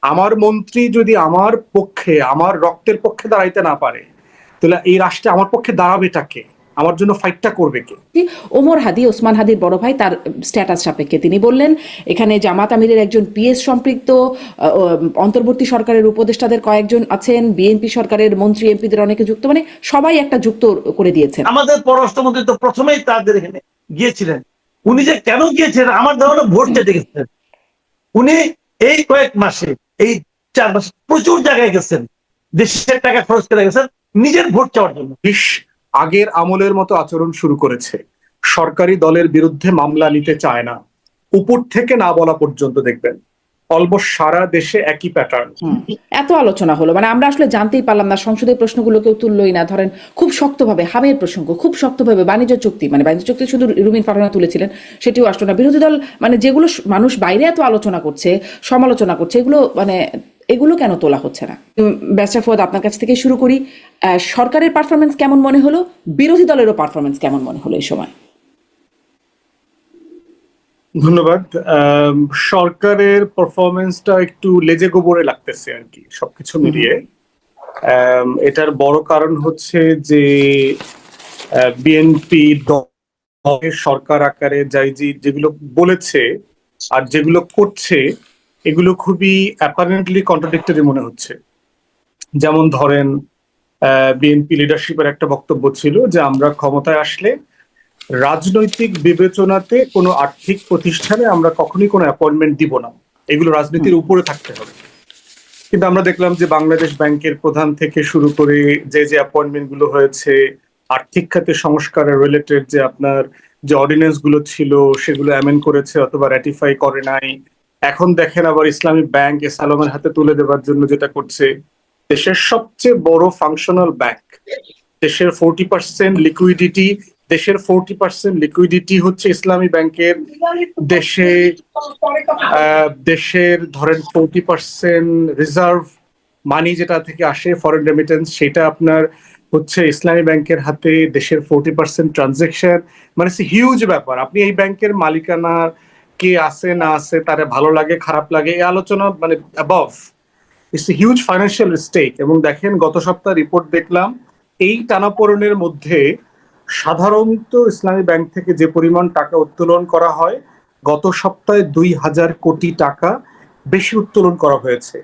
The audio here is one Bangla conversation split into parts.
আমার মন্ত্রী যদি আমার পক্ষে, আমার রক্তের পক্ষে দাঁড়াইতে না পারে, তাহলে এই রাষ্ট্রে আমার পক্ষে দাঁড়াবেটা কে? আমার জন্য ফাইটটা করবে কে? ওমর হাদি, ওসমান হাদির বড় ভাই, তার স্ট্যাটাস সাপেক্ষে তিনি বললেন এখানে জামাত আমিরের একজন পিএস সম্পৃক্ত, অন্তর্বর্তী সরকারের উপদেষ্টাদের কয়েকজন আছেন, বিএনপি সরকারের মন্ত্রী এমপিদের অনেকে যুক্ত, মানে সবাই একটা যুক্ত করে দিয়েছেন। আমাদের পররাষ্ট্রমন্ত্রী তো প্রথমেই তাদের এখানে গিয়েছিলেন। উনি যে কেন গিয়েছিলেন আমার ধারণা ভোট চাইতে গেছেন। উনি এই কয়েক মাসে, এই 4 মাসে প্রচুর জায়গায় গেছেন, দেশের টাকা খরচ করে গেছেন নিজের ভোট চাওয়ার জন্য। আগের আমলের মতো আচরণ শুরু করেছে, সরকারি দলের বিরুদ্ধে মামলা নিতে চায় না, উপর থেকে না বলা পর্যন্ত দেখবেন অলমোস্ট সারা দেশে একই প্যাটার্ন। এত আলোচনা হলো, মানে আমরা আসলে জানতেই পারলাম না, সংসদের প্রশ্নগুলো কেউ তুললই না। ধরেন খুব শক্তভাবে হামের প্রসঙ্গ, খুব শক্তভাবে বাণিজ্য চুক্তি, মানে বাণিজ্য চুক্তি শুধু রুমিন ফারহানা তুলেছিলেন, সেটিও আসলো না। বিরোধী দল মানে যেগুলো মানুষ বাইরে এত আলোচনা করছে, সমালোচনা করছে, এগুলো মানে এগুলো কেন তোলা হচ্ছে না? ব্যারিস্টার ফুয়াদ, আপনার কাছ থেকে শুরু করি। সরকারের পারফরমেন্স কেমন মনে হলো, বিরোধী দলেরও পারফরমেন্স কেমন মনে হলো এই সময়? ধন্যবাদ। সরকারের পারফরমেন্সটা একটু লেজে গোবরে লাগতেছে আর কি, সবকিছু মিলিয়ে। এটার বড় কারণ হচ্ছে যে বিএনপি সরকার আকারে যাই যেগুলো বলেছে আর যেগুলো করছে, এগুলো খুবই অ্যাপারেন্টলি কন্ট্রাডিক্টরি মনে হচ্ছে। যেমন ধরেন, বিএনপি লিডারশিপের একটা বক্তব্য ছিল যে আমরা ক্ষমতায় আসলে রাজনৈতিক বিবেচনাতে কোনো আর্থিক প্রতিষ্ঠানে আমরা কখনোই কোনো অ্যাপয়েন্টমেন্ট দিব না, এগুলো রাজনীতির উপরে থাকতে হবে। কিন্তু আমরা দেখলাম যে বাংলাদেশ ব্যাংকের প্রধান থেকে শুরু করে যে অ্যাপয়েন্টমেন্ট গুলো হয়েছে, আর্থিক খাতে সংস্কারের রিলেটেড যে আপনার যে অর্ডিন্যান্স গুলো ছিল সেগুলো অ্যামেন্ড করেছে অথবা র্যাটিফাই করে নাই। এখন দেখেন আবার ইসলামী ব্যাংক এস আলমের হাতে তুলে দেওয়ার জন্য যেটা করছে, দেশের সবচেয়ে বড় ফাংশনাল ব্যাংক, দেশের 40% লিকুইডিটি, হচ্ছে ইসলামী ব্যাংকের। দেশে দেশের ধরেন 40% রিজার্ভ মানি যেটা থেকে আসে, ফরেন রেমিটেন্স, সেটা আপনার হচ্ছে ইসলামী ব্যাংকের হাতে। দেশের 40% ট্রানজেকশন, মানে হিউজ ব্যাপার। আপনি এই ব্যাংকের মালিকানা কে আছে না আছে, তারে ভালো লাগে খারাপ লাগে এই আলোচনা মানে above, it's a huge financial stake. এবং দেখেন গত সপ্তাহ রিপোর্ট দেখলাম, এই টানাপোড়েনের মধ্যে সাধারণত ইসলামী ব্যাংক থেকে যে পরিমাণ টাকা উত্তোলন করা হয়, গত সপ্তাহে 2000 কোটি টাকা বেশি উত্তোলন করা হয়েছে।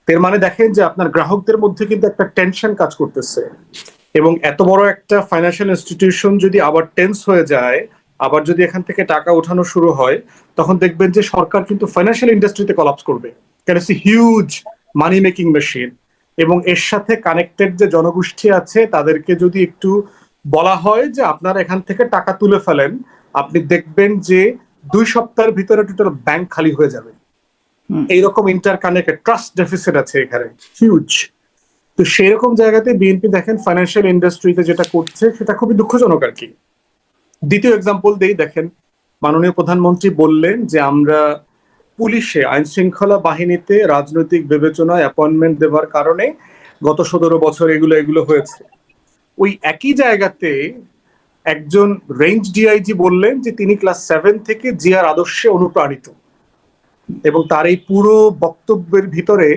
এর মানে দেখেন যে আপনার গ্রাহকদের মধ্যে কিন্তু একটা টেনশন কাজ করতেছে। এবং এত বড় একটা ফাইন্যান্সিয়াল ইনস্টিটিউশন যদি আবার টেন্স হয়ে যায়, আবার যদি এখান থেকে টাকা ওঠানো শুরু হয়, তখন দেখবেন যে সরকার কিন্তু ফাইন্যান্সিয়াল ইন্ডাস্ট্রিতে কলাপস করবে, কারণ it's huge money making machine. এবং এর সাথে কানেক্টেড যে জনগোষ্ঠী আছে তাদেরকে যদি একটু বলা হয় যে আপনারা এখান থেকে টাকা তুলে ফেলেন, আপনি দেখবেন যে 2 সপ্তাহের ভিতরে টোটাল ব্যাংক খালি হয়ে যাবে। এইরকম ইন্টারকানেক্টেড ট্রাস্ট ডেফিসিট আছে এখানে, হিউজ। তো সেরকম জায়গাতে বিএনপি দেখেন ফাইন্যান্সিয়াল ইন্ডাস্ট্রিতে যেটা করছে সেটা খুবই দুঃখজনক আর কি। দ্বিতীয় এক্সাম্পল দেই, দেখেন মাননীয় প্রধানমন্ত্রী বললেন যে আমরা পুলিশে, আইন শৃঙ্খলা বাহিনীতে রাজনৈতিক বিবেচনা অ্যাপয়েন্টমেন্ট দেওয়ার কারণে গত 17 বছর এগুলো হয়েছে। ওই একই জায়গাতে একজন রেঞ্জ ডিআইজি বললেন যে তিনি ক্লাস 7 থেকে জিয়ার আদর্শে অনুপ্রাণিত, এবং তার এই পুরো বক্তব্যের ভিতরে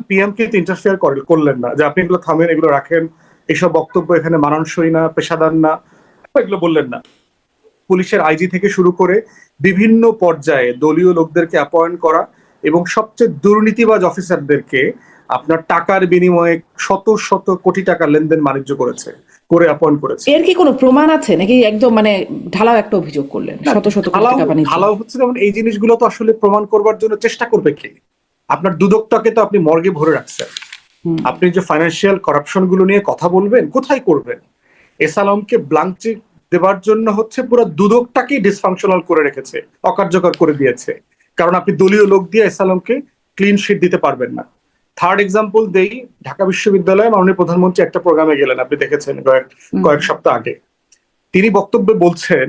পিএম কে ইন্টারফেয়ার করলেন না, যে আপনি এগুলো থামেন, এগুলো রাখেন, এসব বক্তব্য এখানে মানানসই না, পেশাদার না, এগুলো বললেন না। পুলিশের আইজি থেকে শুরু করে বিভিন্ন পর্যায়ে দলীয় লোকদেরকে অ্যাপয়েন্ট করা এবং সবচেয়ে দুর্নীতিবাজ অফিসারদেরকে আপনার টাকার বিনিময়ে শত শত কোটি টাকা লেনদেন বাণিজ্য করে অ্যাপয়েন্ট করেছে। এর কি কোনো প্রমাণ আছে নাকি একদম মানে ঢালাও একটা অভিযোগ করলেন শত শত কোটি টাকা বাণিজ্য? ঢালাও হচ্ছে, যেমন এই জিনিসগুলো তো আসলে প্রমাণ করবার জন্য চেষ্টা করবে কে? আপনার দুদকটাকে তো আপনি মর্গে ভরে রাখছেন, আপনি যে ফাইন্যান্সিয়াল করাপশন গুলো নিয়ে কথা বলবেন কোথায় করবেন? এস আলমকে ব্লাঙ্ক চেক দেবার জন্য হচ্ছে পুরো দুদকটাকে ডিসফাংশনাল করে রেখেছে, অকার্যকর করে দিয়েছে, কারণ আপনি দলীয় লোক দিয়ে এস আলমকে ক্লিন শিট দিতে পারবেন না। থার্ড এক্সাম্পল দেই, ঢাকা বিশ্ববিদ্যালয়ে মাননীয় প্রধানমন্ত্রী একটা প্রোগ্রামে গেলেন, আপনি দেখেছেন কয়েক সপ্তাহ আগে। তিনি বক্তব্যে বলছেন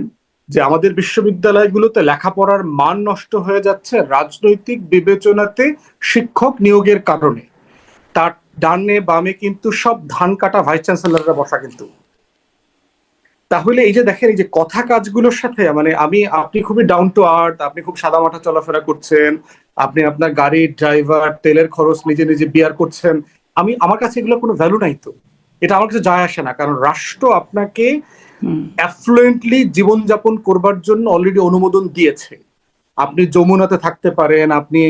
যে আমাদের বিশ্ববিদ্যালয়গুলোতে লেখাপড়ার মান নষ্ট হয়ে যাচ্ছে রাজনৈতিক বিবেচনাতে শিক্ষক নিয়োগের কারণে। তার ডানে বামে কিন্তু সব ধান কাটা ভাইস চ্যান্সেলররা বসা, কিন্তু তাহলে এই যে দেখেন, এই যে কথা কাজগুলোর সাথে মানে আপনি খুবই ডাউন টু আর্থ, আপনি খুব সাদামাটা চলাফেরা করছেন, আপনি আপনার গাড়ির ড্রাইভার, তেলের খরচ নিজে নিজে বিয়ার করছেন, আমার কাছে এগুলো কোনো ভ্যালু নাই। তো এটা আমার কাছে যায় আসে না, কারণ রাষ্ট্র আপনাকে অ্যাফ্লুয়েন্টলি জীবনযাপন করবার জন্য অলরেডি অনুমোদন দিয়েছে। আপনি যমুনাতে থাকতে পারেন, আপনি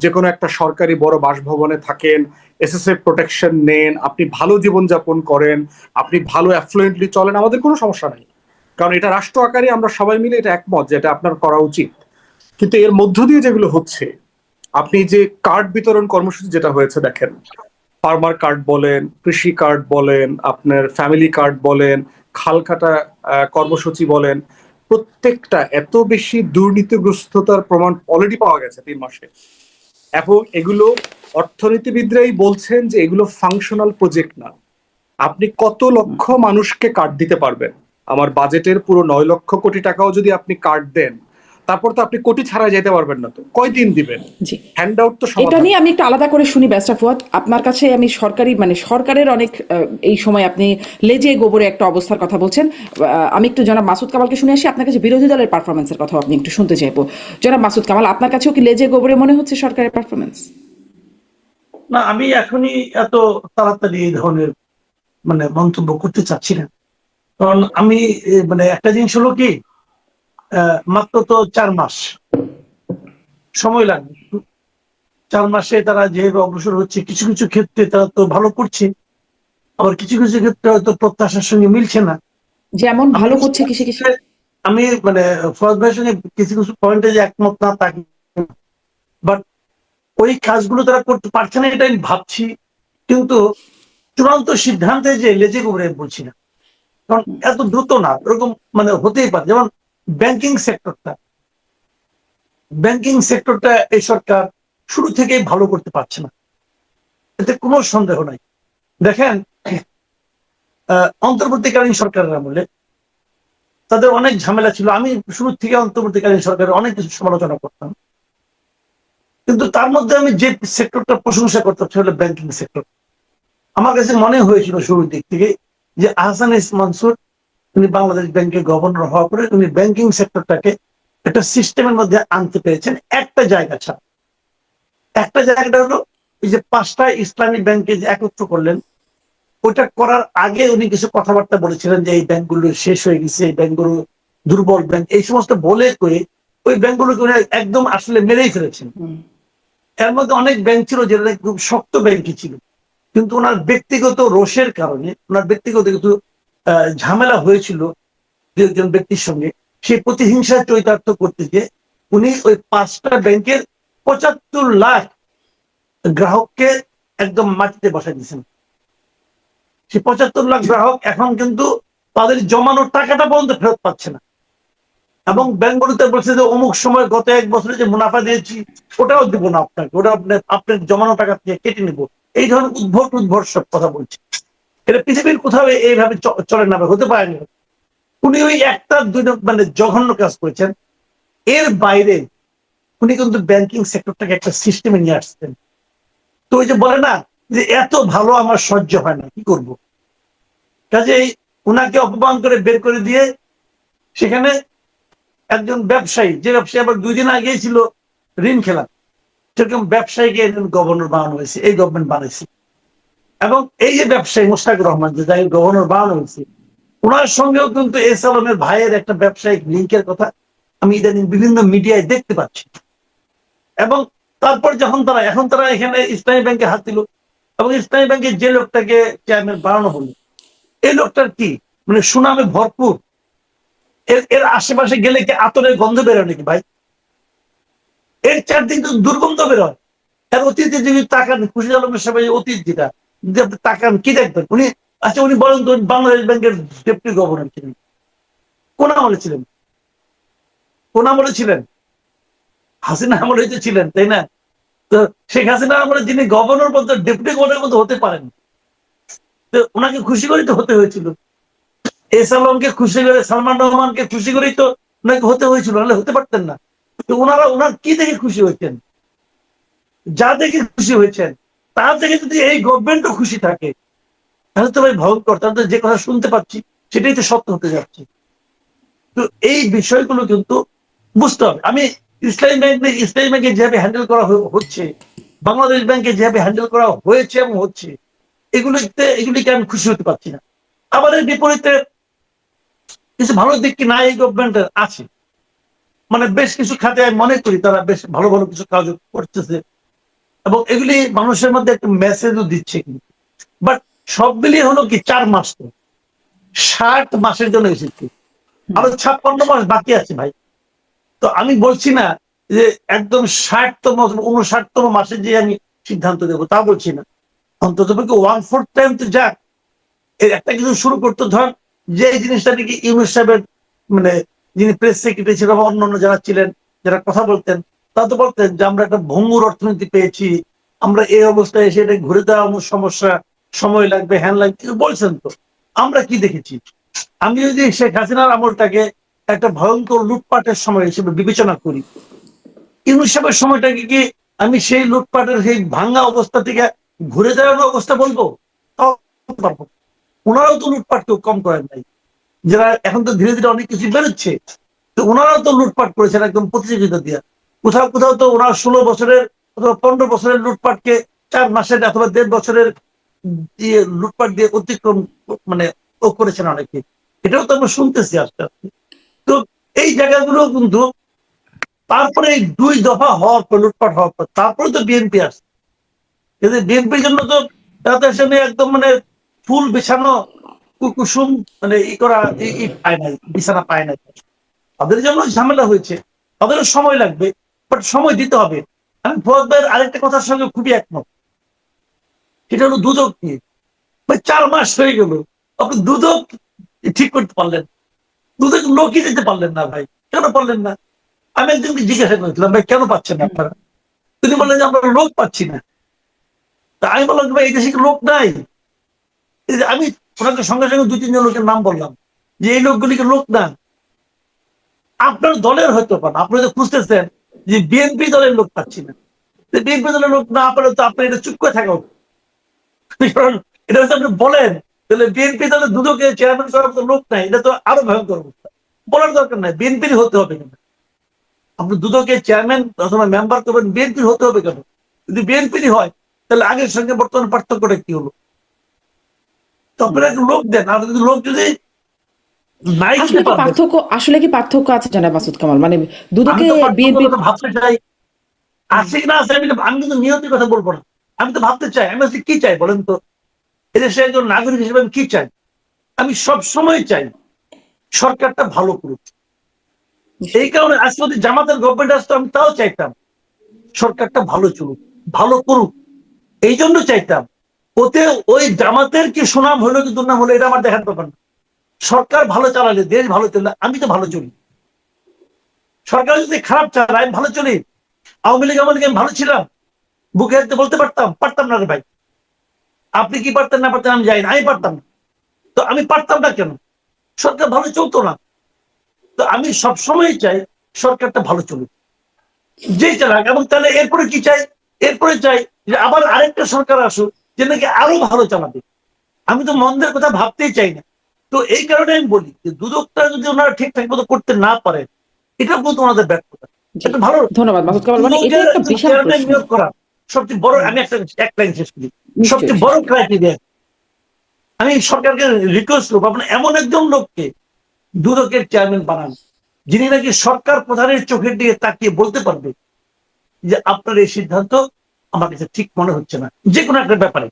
যে কোনো একটা সরকারি বড় বাসভবনে থাকেন, এসএসএফ প্রোটেকশন নেন, আপনি ভালো জীবনযাপন করেন, আপনি ভালো অ্যাফ্লুয়েন্টলি চলেন, আমাদের কোনো সমস্যা নাই। কারণ এটা রাষ্ট্র আকারে আমরা সবাই মিলে এটা একমত যে এটা আপনার করা উচিত। কিন্তু এর মধ্য দিয়ে যেগুলো হচ্ছে, আপনি যে কার্ড বিতরণ কর্মসূচি যেটা হয়েছে দেখেন, ফার্মার কার্ড বলেন, কৃষি কার্ড বলেন, আপনার ফ্যামিলি কার্ড বলেন, খাল কাটা কর্মসূচি বলেন, প্রত্যেকটা এত বেশি দুর্নীতিগ্রস্ততার প্রমাণ অলরেডি পাওয়া গেছে 3 মাসে। এবং এগুলো অর্থনীতিবিদরাই বলছেন যে এগুলো ফাংশনাল প্রজেক্ট না। আপনি কত লক্ষ মানুষকে কার্ড দিতে পারবেন? আমার বাজেটের পুরো 9 লক্ষ কোটি টাকাও যদি আপনি কার্ড দেন, তারপর তো আপনি কোটি ছাড়া যেতে পারবেন না। তো কয়দিন দিবেন? জি, হ্যান্ড আউট তো এটা সমাধান। নিয়ে আমি একটু আলাদা করে শুনি ব্যারিস্টার ফুয়াদ, আপনার কাছে আমি সরকারি মানে সরকারের অনেক এই সময় আপনি লেজে গোবরে একটা অবস্থার কথা বলছেন। আমি একটু জনাব মাসুদ কামালকে শুনে আসি, আপনার কাছে বিরোধী দলের পারফরমেন্সের কথা আপনি একটু শুনতে চাইবো। জনাব মাসুদ কামাল, আপনার কাছেও কি লেজে গোবরে মনে হচ্ছে সরকারের পারফরমেন্স? না, আমি এখনই এত তাড়াতাড়ি এই ধরনের মানে মন্তব্য করতে চাচ্ছি না। কারণ আমি মানে একটা জিনিস হলো কি, মাত্র তো 4 মাস সময় লাগবে। 4 মাসে তারা যেভাবে অগ্রসর হচ্ছে, কিছু কিছু ক্ষেত্রে তারা তো ভালো করছে, আবার কিছু কিছু ক্ষেত্রে হয়তো প্রত্যাশার সঙ্গে মিলছে না। যেমন ভালো করছে কিসে কিসে? আমি মানে ফরাদ ভাইয়ের সঙ্গে কিছু কিছু পয়েন্টে যে একমত না তা, বাট ওই কাজগুলো তারা করতে পারছে না এটা আমি ভাবছি। কিন্তু চূড়ান্ত সিদ্ধান্তে যে লেজে গোবরে বলছি না, কারণ এত দ্রুত না, এরকম মানে হতেই পারে। যেমন ব্যাংকিং সেক্টরটা এই সরকার শুরু থেকেই ভালো করতে পারছে না, এতে কোনো সন্দেহ নাই। দেখেন, অন্তর্বর্তীকালীন সরকারের আমলে তাদের অনেক ঝামেলা ছিল। আমি শুরু থেকে অন্তর্বর্তীকালীন সরকারের অনেক কিছু সমালোচনা করতাম, কিন্তু তার মধ্যে আমি যে সেক্টরটা প্রশংসা করতাম সেটা হলো ব্যাংকিং সেক্টর। আমার কাছে মনে হয়েছিল শুরুর দিক থেকে যে আহসান এস মানসুর উনি বাংলাদেশ ব্যাংকের গভর্নর হওয়ার পরে উনি ব্যাংকিং সেক্টরটাকে একটা সিস্টেমের মধ্যে আনতে পেরেছেন। একটা জায়গা ছাড়া, একটা জায়গাটা হলো এই যে 5টা ইসলামী ব্যাংকে যে একত্র করলেন, ওইটা করার আগে উনি কিছু কথাবার্তা বলেছিলেন যে এই ব্যাংকগুলো শেষ হয়ে গেছে, এই ব্যাংকগুলো দুর্বল ব্যাংক, এই সমস্ত বলে করে ওই ব্যাংকগুলোকে উনি একদম আসলে মেরেই ফেলেছেন। এর মধ্যে অনেক ব্যাংক ছিল যেটা খুব শক্ত ব্যাংকই ছিল, কিন্তু ওনার ব্যক্তিগত রোষের কারণে, ওনার ব্যক্তিগত কিছু ঝামেলা হয়েছিল দু একজন ব্যক্তির সঙ্গে, সেই প্রতিহিংসা চরিতার্থ করতে গিয়ে উনি ওই 5টা ব্যাংকের 75 লাখ গ্রাহককে একদম মাটিতে বসাই দিয়েছেন। সেই 75 লাখ গ্রাহক এখন কিন্তু তাদের জমানোর টাকাটা পর্যন্ত ফেরত পাচ্ছে না। এবং ব্যাংকগুলোতে বলছে যে অমুক সময় গত 1 বছরে যে মুনাফা দিয়েছি ওটাও দিব না আপনাকে, ওটা আপনার জমানো টাকা থেকে কেটে নিব। এই ধরনের উদ্ভট সব কথা বলছে। এটা পৃথিবীর কোথাও এইভাবে চলে না, হতে পারে না। উনি ওই একটা দুই মানে জঘন্য কাজ করেছেন। এর বাইরে উনি কিন্তু ব্যাংকিং সেক্টরটাকে একটা সিস্টেমে নিয়ে আসছেন। তো ওই যে বলে না যে এত ভালো আমার সহ্য হয় না, কি করব। কাজেই উনাকে অপমান করে বের করে দিয়ে সেখানে একজন ব্যবসায়ী, যে ব্যবসায়ী আবার 2 দিন আগে ছিল ঋণ খেলা, সেরকম ব্যবসায়ীকে গভর্নর বানানো হয়েছে, এই গভর্নমেন্ট বানাইছে। এবং এই যে ব্যবসায়ী মোশতাকুর রহমান যে যাই গভর্নর বানানো হয়েছে, ওনার সঙ্গেও কিন্তু এস আলমের ভাইয়ের একটা ব্যবসায়িক লিঙ্কের কথা আমি ইদানিং বিভিন্ন মিডিয়ায় দেখতে পাচ্ছি। এবং তারপর যখন তারা এখানে ইসলামী ব্যাংকে হাত দিল, এবং ইসলামী ব্যাংকের যে লোকটাকে চেয়ারম্যান বানানো হলো, এই লোকটার কি মানে সুনামে ভরপুর। এর আশেপাশে গেলে কি আতরের গন্ধ বেরোয় নাকি ভাই? এর চারদিন তো দুর্গন্ধ বেরোয়। এর অতীতে যদি তাকান, খুশি আলমের সবাই অতীত যেটা তাকান কি দেখবেন উনি। আচ্ছা উনি বলেন তো বাংলাদেশ ব্যাংকের ডেপুটি গভর্নর ছিলেন, কোন আমলে ছিলেন? হাসিনা আমলে ছিলেন, তাই না? তো শেখ হাসিনা আমলে যিনি গভর্নর বলতে ডেপুটি গভর্নর মধ্যে হতে পারেন, তো ওনাকে খুশি করেই তো হতে হয়েছিল। এস আলমকে খুশি করে, সালমান রহমানকে খুশি করেই তো ওনাকে হতে হয়েছিল, নাহলে হতে পারতেন না। তো ওনার কি দেখে খুশি হয়েছেন? যা দেখে খুশি হয়েছেন তা থেকে যদি এই গভর্নমেন্টও খুশি থাকে, তাহলে তো ভাই ভয়ঙ্কর। তাহলে তো যে কথা শুনতে পাচ্ছি সেটাই তো সত্য হতে যাচ্ছে। তো এই বিষয়গুলো কিন্তু বুঝতে হবে। আমি ইসলামী ব্যাংকে যেভাবে হ্যান্ডেল করা হচ্ছে, বাংলাদেশ ব্যাংকে যেভাবে হ্যান্ডেল করা হয়েছে এবং হচ্ছে, এগুলিকে আমি খুশি হতে পারছি না। আবার এর বিপরীতে কিছু ভালো দিক কি না এই গভর্নমেন্টের আছে, মানে বেশ কিছু খাতে আমি মনে করি তারা বেশ ভালো ভালো কিছু কাজ করতেছে এবং এগুলি মানুষের মধ্যে একটা মেসেজও দিচ্ছে। কিন্তু বাট সব মিলিয়ে হলো কি 4 মাস, তো 60 মাসের জন্য এসেছি, আরো 56 মাস বাকি আছে ভাই। তো আমি বলছি না যে একদম 60তম 59তম মাসে যে আমি সিদ্ধান্ত দেবো, তা বলছি না। অন্তত 1/4 টাইম তো যাক, একটা কিছু শুরু করতে। ধর যে জিনিসটা নাকি ইউনূস সাহেবের, মানে যিনি প্রেস সেক্রেটারি ছিলেন বা অন্যান্য যারা ছিলেন, যারা কথা বলতেন, তারা তো বলতেন যে আমরা একটা ভঙ্গুর অর্থনীতি পেয়েছি, আমরা এই অবস্থায় এসে এটা ঘুরে দেওয়া সমস্যা, সময় লাগবে, হ্যান লাগবে, বলছেন। তো আমরা কি দেখেছি? আমি যদি শেখ হাসিনার আমলটাকে একটা ভয়ঙ্কর লুটপাটের সময় হিসেবে বিবেচনা করি, ইউনূস সাহেবের সময়টাকে কি আমি সেই লুটপাটের সেই ভাঙ্গা অবস্থা থেকে ঘুরে দাঁড়ানো অবস্থা বলবো? পারবো। ওনারাও তো লুটপাট কেউ কম করেন নাই, যারা এখন তো ধীরে ধীরে অনেক কিছু বেরোচ্ছে, তো ওনারাও তো লুটপাট করেছেন একদম প্রতিযোগিতা দিয়ে। কোথাও কোথাও তো ওনার 16 বছরের অথবা 15 বছরের লুটপাটকে 4 মাসের অথবা 1.5 বছরের দিয়ে লুটপাট দিয়ে অতিক্রম, মানে ও করেছেন অনেকে। এটাও তো আমরা শুনতেছি আস্তে আস্তে। তো এই জায়গাগুলো কিন্তু তারপরে 2 দফা হওয়ার পর, লুটপাট হওয়ার পর, তারপরে তো বিএনপি আসছে। কিন্তু বিএনপির জন্য তো তাদের সামনে একদম মানে ফুল বিছানো কুসুম, মানে ই করা পায় নাই, বিছানা পায় নাই। তাদের জন্য ঝামেলা হয়েছে, তাদেরও সময় লাগবে, বাট সময় দিতে হবে। আমি ফৌজ ভাইয়ের আরেকটা কথার সঙ্গে খুবই একমত, সেটা হলো দুদক নিয়ে। 4 মাস হয়ে গেল, আপনি দুদক ঠিক করতে পারলেন, দুদক লোকই দিতে পারলেন না ভাই। কেন পারলেন না? আমি একজনকে জিজ্ঞাসা করেছিলাম, ভাই কেন পাচ্ছেন না আপনারা? তিনি বললেন যে আমরা লোক পাচ্ছি না। তা আমি বললাম ভাই এই দেশে লোক নাই। আমি ওনাকে সঙ্গে সঙ্গে 2-3 জন লোকের নাম বললাম যে এই লোকগুলিকে লোক না। আপনার দলের হয়তো পান, আপনি তো খুঁজতেছেন যে বিএনপি দলের লোক পাচ্ছি না। বিএনপি দলের লোক না পেলে তো আপনি এটা চুপ করে থাকা উচিত। কারণ এটা হচ্ছে আপনি বলেন তাহলে বিএনপি দলের দুদকে চেয়ারম্যান করার তো লোক নাই, এটা তো আরো ভয়ঙ্কর অবস্থা। বলার দরকার নাই বিএনপির হতে হবে কেন? আপনি দুদকে চেয়ারম্যান অথবা মেম্বার করবেন, বিএনপির হতে হবে কেন? যদি বিএনপিরই হয় তাহলে আগের সঙ্গে বর্তমান পার্থক্যটা কি হলো? তো আপনারা লোক দেন, আর যদি লোক যদি নাই দিতে পারবেন। আসলে কি পার্থক্য আছে জানাব মাসুদ কামাল? মানে দুদকে বিএনপি ভাবতে চাই আছে কিনা আছে, আমি কিন্তু নিয়তির কথা বলবো না। আমি তো ভাবতে চাই, আমি কি চাই বলেন তো? এদেশে একজন নাগরিক হিসেবে আমি কি চাই? আমি সব সময় চাই সরকারটা ভালো করুক। এই কারণে আজ যদি জামাতের গভর্নমেন্ট আসতো আমি তাও চাইতাম সরকারটা ভালো চলুক, ভালো করুক। এই জন্য চাইতাম। ওতে ওই জামাতের কি সুনাম হলো কি দুর্নাম হলো এটা আমার দেখার ব্যাপার না। সরকার ভালো চালালে, দেশ ভালো চললে আমি তো ভালো চলি। সরকার যদি খারাপ চালায় আমি ভালো চলি। আওয়ামী লীগ আমি ভালো ছিলাম, বুকে হাতে বলতে পারতাম না রে ভাই। আপনি কি পারতেন না পারতেন আমি জানি না, আমি পারতাম না। তো আমি পারতাম না কেন? সরকার ভালো চলতো না। তো আমি সবসময় চাই সরকারটা ভালো চলুক, যেই চালাক। এবং তাহলে এরপরে কি চাই? এরপরে চাই যে আবার আরেকটা সরকার আসুক যে নাকি আরো ভালো চালাবে। আমি তো মন্দের কথা ভাবতেই চাই না। তো এই কারণে আমি বলি যে দুদকটা যদি ওনারা ঠিকঠাক মতো করতে না পারে, এটা বলতো ওনাদের ব্যর্থতা। এটা ভালো। ধন্যবাদ মাসুদ কামাল। মানে এটা একটা বিশাল প্রশ্ন। নিয়োগ করা সবচেয়ে বড়, আমি এক লাইন শেষ করি, নিশ্চয়ই সবচেয়ে বড় ক্রাইটেরিয়া। আমি সরকারকে রিকোয়েস্ট করবো আপনার এমন একজন লোককে দুদকের চেয়ারম্যান বানান, যিনি নাকি সরকার প্রধানের চোখের দিকে তাকিয়ে বলতে পারবে যে আপনার এই সিদ্ধান্ত আমার কাছে ঠিক মনে হচ্ছে না, যে কোনো একটা ব্যাপারে,